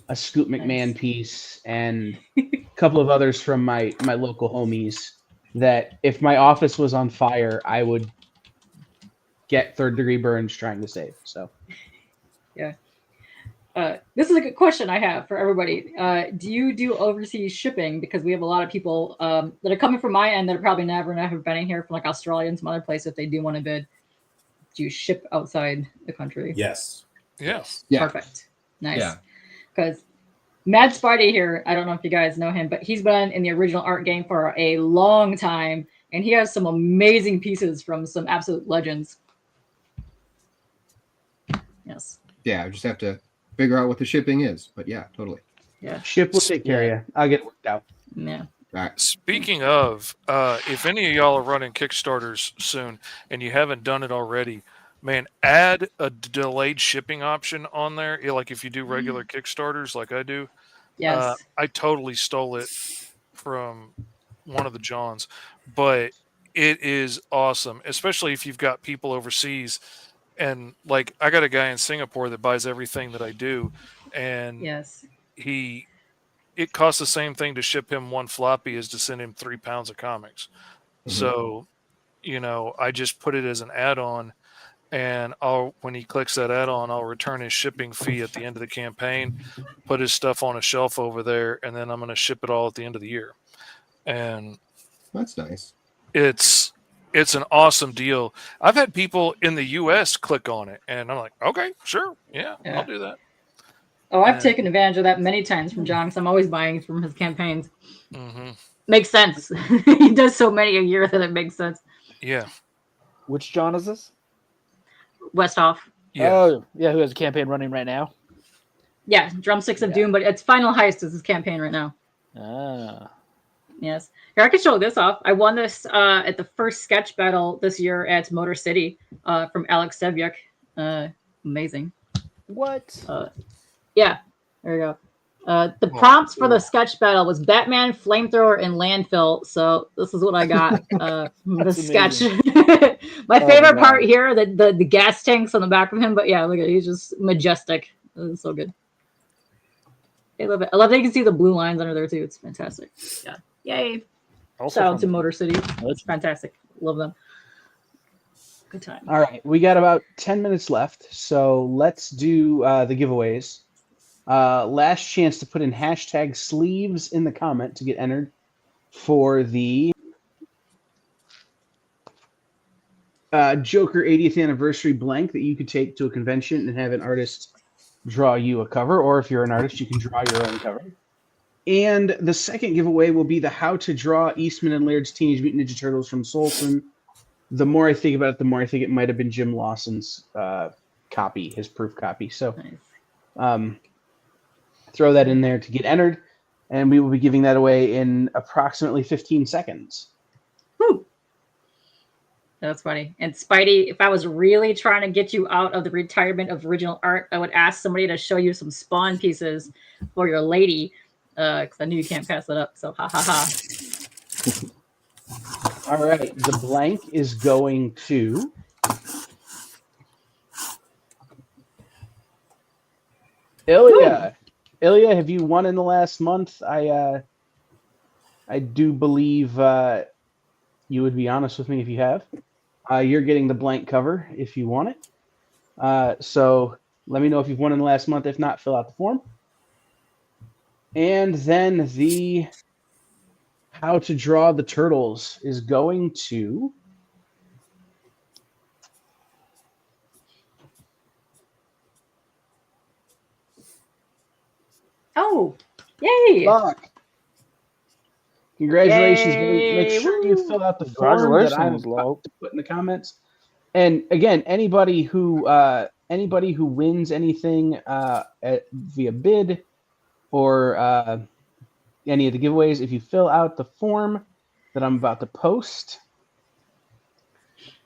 a Scoot McMahon Nice. piece, and a couple of others from my local homies. That if my office was on fire, I would get 3rd-degree burns trying to save. So. This is a good question I have for everybody. Do you do overseas shipping? Because we have a lot of people that are coming from my end that are probably never been in here from like Australia and some other place. If they do want to bid, do you ship outside the country? Yes. Yes. Yeah. Perfect. Nice. Yeah. Because Mad Spidey here, I don't know if you guys know him, but he's been in the original art game for a long time, and he has some amazing pieces from some absolute legends. Yes. Yeah, I just have to figure out what the shipping is. But yeah, totally. Yeah. Ship will take care of you. I'll get it worked out. Yeah. All right. Speaking of, if any of y'all are running Kickstarters soon and you haven't done it already, man, add a delayed shipping option on there. Like if you do regular Kickstarters like I do. Yes. I totally stole it from one of the Johns, but it is awesome, especially if you've got people overseas. And like I got a guy in Singapore that buys everything that I do, and Yes. it costs the same thing to ship him 1 floppy as to send him 3 pounds of comics. Mhm. So, I just put it as an add-on, and when he clicks that add-on, I'll return his shipping fee at the end of the campaign, put his stuff on a shelf over there, and then I'm going to ship it all at the end of the year. And That's nice. it's an awesome deal. I've had people in the U.S. click on it, and I'm like, okay, sure, yeah. I'll do that. Oh, I've taken advantage of that many times from John, because I'm always buying from his campaigns. Mm-hmm. Makes sense. He does so many a year that it makes sense. Yeah. Which John is this? Westhoff. Yeah. Oh, yeah, who has a campaign running right now? Yeah, Drumsticks of Doom, but it's Final Heist is his campaign right now. Ah. Yes. Here, I can show this off. I won this at the first sketch battle this year at Motor City from Alex Sevyuk. Amazing. What? Yeah, there you go. The prompts for the sketch battle was Batman, Flamethrower, and Landfill. So this is what I got from the sketch. My favorite part here, the gas tanks on the back of him. But yeah, look at it. He's just majestic. It's so good. I love it. I love that you can see the blue lines under there too. It's fantastic. Yeah. Yay. Also Shout out to from- Motor City. It's fantastic. Love them. Good time. All right, we got about 10 minutes left, so let's do the giveaways. Last chance to put in hashtag sleeves in the comment to get entered for the Joker 80th anniversary blank that you could take to a convention and have an artist draw you a cover, or if you're an artist, you can draw your own cover. And the second giveaway will be the How to Draw Eastman and Laird's Teenage Mutant Ninja Turtles from Solson the more I think about it, the more I think it might have been Jim Lawson's copy, his proof copy. So Nice. throw that in there to get entered, and we will be giving that away in approximately 15 seconds. Whew. That's funny. And Spidey, if I was really trying to get you out of the retirement of original art, I would ask somebody to show you some Spawn pieces for your lady, because I knew you can't pass it up. So ha ha ha. All right, the blank is going to Ilya. Ilya, have you won in the last month? I do believe you would be honest with me if you have. You're getting the blank cover if you want it. So let me know if you've won in the last month. If not, fill out the form. And then the how to draw the turtles is going to Oh, yay! Buck. Congratulations, Yay. Make sure you Woo. fill out the form that I'm Congratulations, about Lo. to put in the comments. And again, anybody who wins anything via bid or any of the giveaways, if you fill out the form that I'm about to post,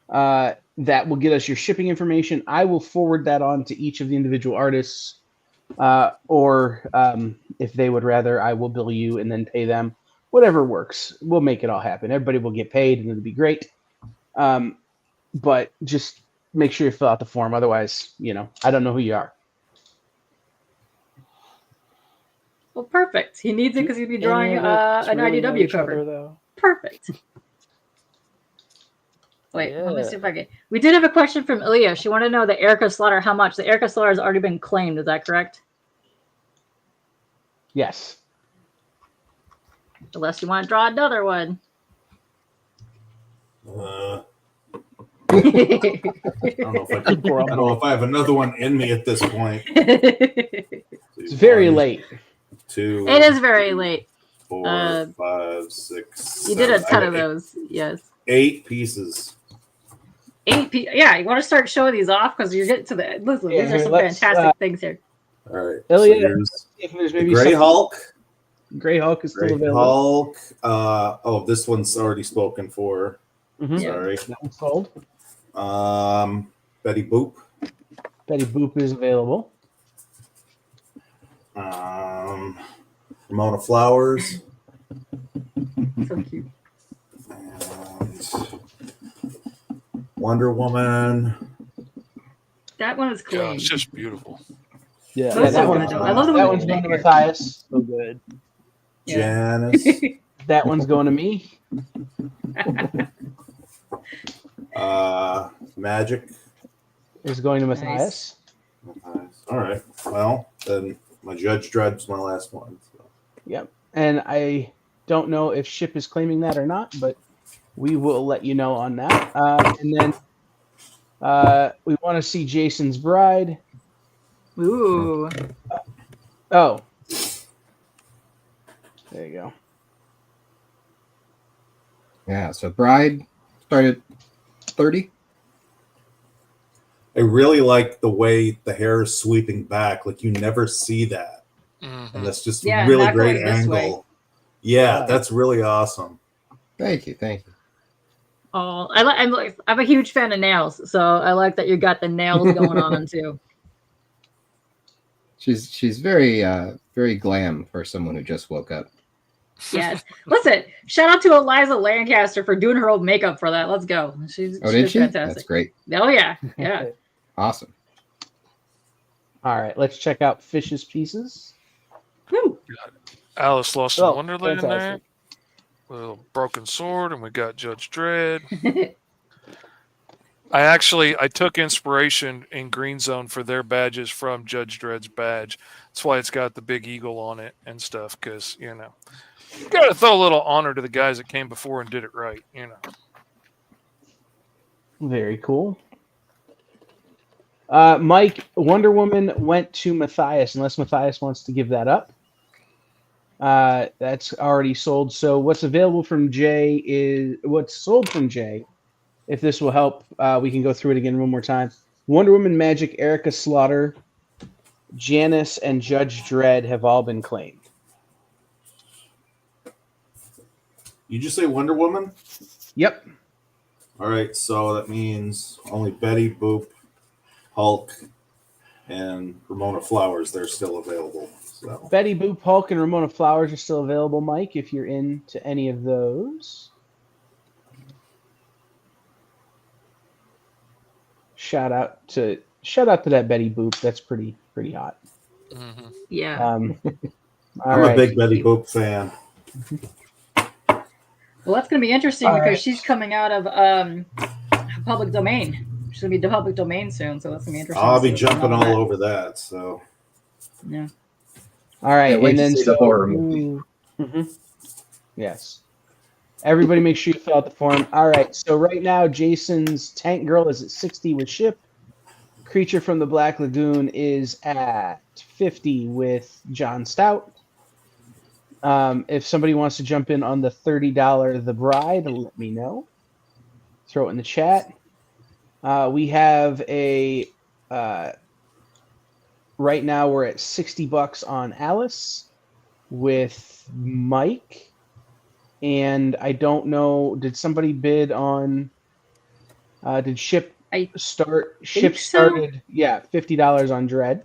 that will get us your shipping information. I will forward that on to each of the individual artists, or if they would rather, I will bill you and then pay them. Whatever works. We'll make it all happen. Everybody will get paid, and it'll be great. But just make sure you fill out the form. Otherwise, I don't know who you are. Well, perfect. He needs it because he'd be drawing Any of us an really know IDW each cover. other, though? Perfect. Wait, Yeah. let me see if I can. We did have a question from Ilya. She wanted to know the Erica Slaughter, how much? The Erica Slaughter has already been claimed. Is that correct? Yes. Unless you want to draw another one. I don't know if I have another one in me at this point. It's very late. 2. It is very late. 4, 5, 6. You did a 7. ton of those. Yes. 8 pieces. 8 pieces. Yeah, you want to start showing these off because you're getting to the. Listen, Yeah, these are here, some let's, fantastic things here. All right. Ilya, So here's if there's the maybe Gray something- Hulk. Gray Hulk is still Gray available. Hulk. This one's already spoken for. Mhm. Sorry. That one's sold. Betty Boop. Betty Boop is available. Ramona Flowers. So cute. And Wonder Woman. That one is Yeah, clean. it's just beautiful. Yeah, Those that are one- good, though. I love the That one one's with going to the Matthias. so good. Yeah. Janice. That one's going to me. Magic. Is going to Nice. Matthias. All right. Well, then my Judge Dredd's my last one. So. Yep. And I don't know if Ship is claiming that or not, but we will let you know on that. And then we want to see Jason's Bride. Ooh. Oh. There you go. Yeah, so Bride started 30. I really like the way the hair is sweeping back. Like you never see that. Mhm. And that's just Yeah, really not great going this way. angle. Yeah, Yeah. that's really awesome. Thank you. Oh, I'm a huge fan of nails, so I like that you got the nails going on them too. She's very very glam for someone who just woke up. Yes. Listen, shout out to Eliza Lancaster for doing her own makeup for that. Let's go. She Oh, did did she? fantastic. That's great. Oh yeah, yeah. Awesome. All right. Let's check out Fish's pieces. Woo. Alice Lost in Oh, Wonderland in there. fantastic. With a little broken sword, and we got Judge Dredd. I took inspiration in Green Zone for their badges from Judge Dredd's badge. That's why it's got the big eagle on it and stuff. Because got to throw a little honor to the guys that came before and did it right. Very cool. Mike, Wonder Woman went to Matthias, unless Matthias wants to give that up. That's already sold. So what's sold from Jay if this will help, we can go through it again one more time. Wonder Woman Magic, Erica Slaughter, Janice, and Judge Dredd have all been claimed. You just say Wonder Woman? Yep. All right, so that means only Betty Boop, Hulk, and Ramona Flowers, they're still available. So Betty Boop, Hulk, and Ramona Flowers are still available, Mike, if you're into any of those. Shout out to that Betty Boop. That's pretty hot. Mm-hmm. Yeah. I'm a big Betty Boop fan. Well, that's going to be interesting All because right. she's coming out of public domain. She's going to be the public domain soon, so that's going to be interesting. I'll to be see what's jumping going on all with over that. So that. Yeah. All right, Can't wait and to then see the horror movie. Yes. Everybody make sure you fill out the form. All right, so right now Jason's Tank Girl is at 60 with Ship. Creature from the Black Lagoon is at 50 with John Stout. If somebody wants to jump in on the $30 The Bride, let me know. Throw it in the chat. We have a right now we're at $60 on Alice with Mike, and I don't know. Did somebody bid on? Did Ship start? Ship started. Yeah, $50 on Dread.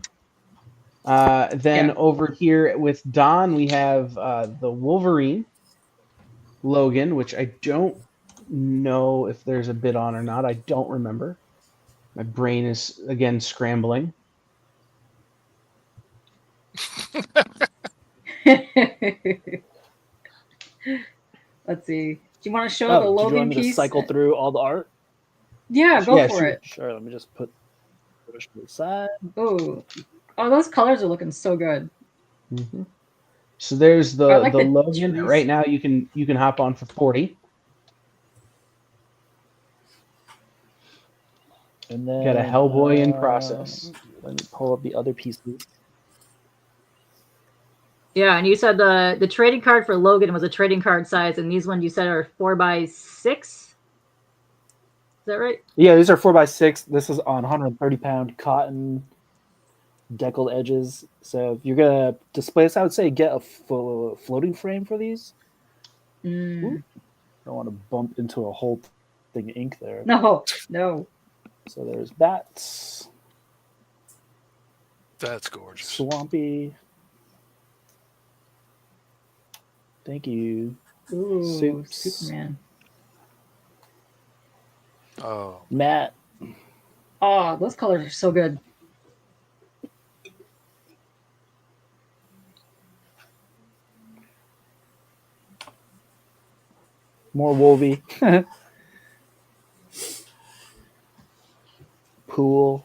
Then over here with Don, we have the Wolverine Logan, which I don't know if there's a bid on or not. I don't remember. My brain is again scrambling. Let's see. Do you want to show the Do you Logan want me to piece? cycle through all the art? Yeah, go for sure. it. Sure. Let me just put push to the side. Oh, those colors are looking so good. Mm-hmm. So there's the like the Logan. trees. Right now you can hop on for 40. And then Got a Hellboy in process. Let me pull up the other pieces. Yeah, and you said the trading card for Logan was a trading card size, and these ones you said are 4x6. Is that right? Yeah, these are 4x6. This is on 130-pound cotton deckled edges. So if you're gonna display this, I would say get a floating frame for these. Don't want to bump into a whole thing of ink there. No. So there's bats. That's gorgeous. Swampy. Thank you. Ooh, Soups. Superman. Oh, Matt. Oh, those colors are so good. More Wolvie. Pool.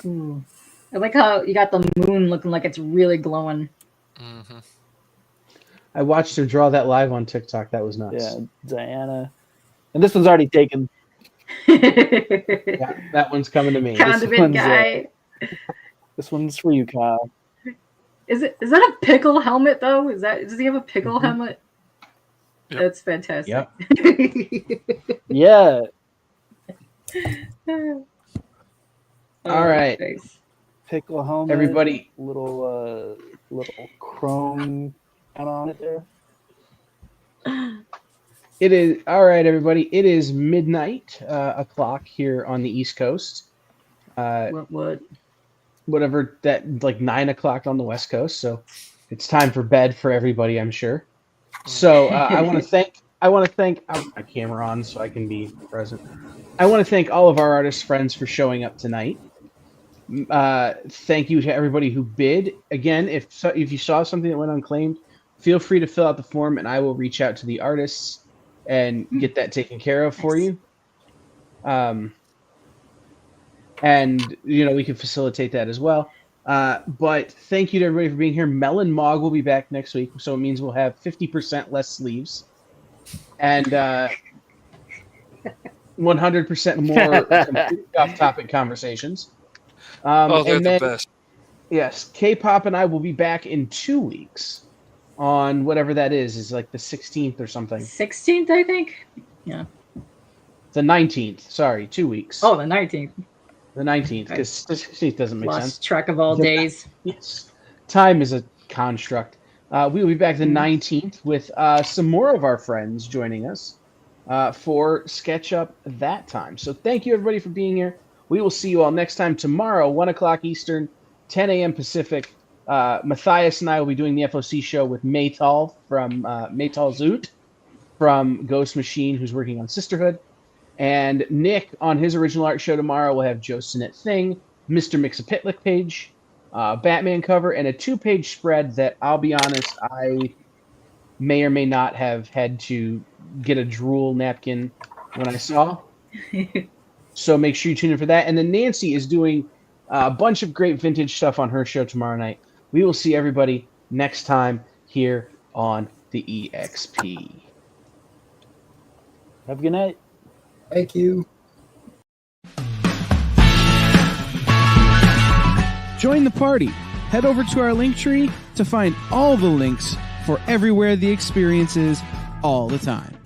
Ooh. I like how you got the moon looking like it's really glowing. mm-hmm. I watched her draw that live on TikTok. That was nuts. Yeah, Diana. And this one's already taken. Yeah, that one's coming to me. Condiment guy. This one's for you, Kyle. Is that a pickle helmet though? Does he have a pickle helmet? Yep. That's fantastic. Yep. Yeah. All right. Nice. Pickle helmet. Everybody. Little chrome out on it there. It is all right, everybody. It is midnight o'clock here on the East Coast. What? Whatever that, like 9 o'clock on the West Coast. So it's time for bed for everybody, I'm sure. So I want to thank. I have my camera on so I can be present. I want to thank all of our artist friends for showing up tonight. Thank you to everybody who bid. Again, if you saw something that went unclaimed, feel free to fill out the form, and I will reach out to the artists and get that taken care of for you. And we can facilitate that as well. But thank you to everybody for being here. Mel and Mog will be back next week, so it means we'll have 50% less sleeves and 100% more off-topic conversations. They're and the then, best. Yes, Kpop and I will be back in 2 weeks on whatever that is like the 16th or something. 16th, I think. Yeah. The 19th. Sorry, 2 weeks. Oh, the 19th. The 19th, because the 16th doesn't make sense. Lost track of all days. Yes. Time is a construct. We will be back the 19th with some more of our friends joining us for SketchUp that time. So thank you, everybody, for being here. We will see you all next time tomorrow, 1 o'clock Eastern, 10 a.m. Pacific. Matthias and I will be doing the FOC show with Maytal from Maytal Zoot from Ghost Machine, who's working on Sisterhood. And Nick, on his original art show tomorrow, will have Joe Sinnett Thing, Mr. Mixapitlick page, Batman cover, and a 2-page spread that, I'll be honest, I may or may not have had to get a drool napkin when I saw. So make sure you tune in for that. And then Nancy is doing a bunch of great vintage stuff on her show tomorrow night. We will see everybody next time here on the EXP. Have a good night. Thank you. Join the party. Head over to our link tree to find all the links for everywhere the experience is all the time.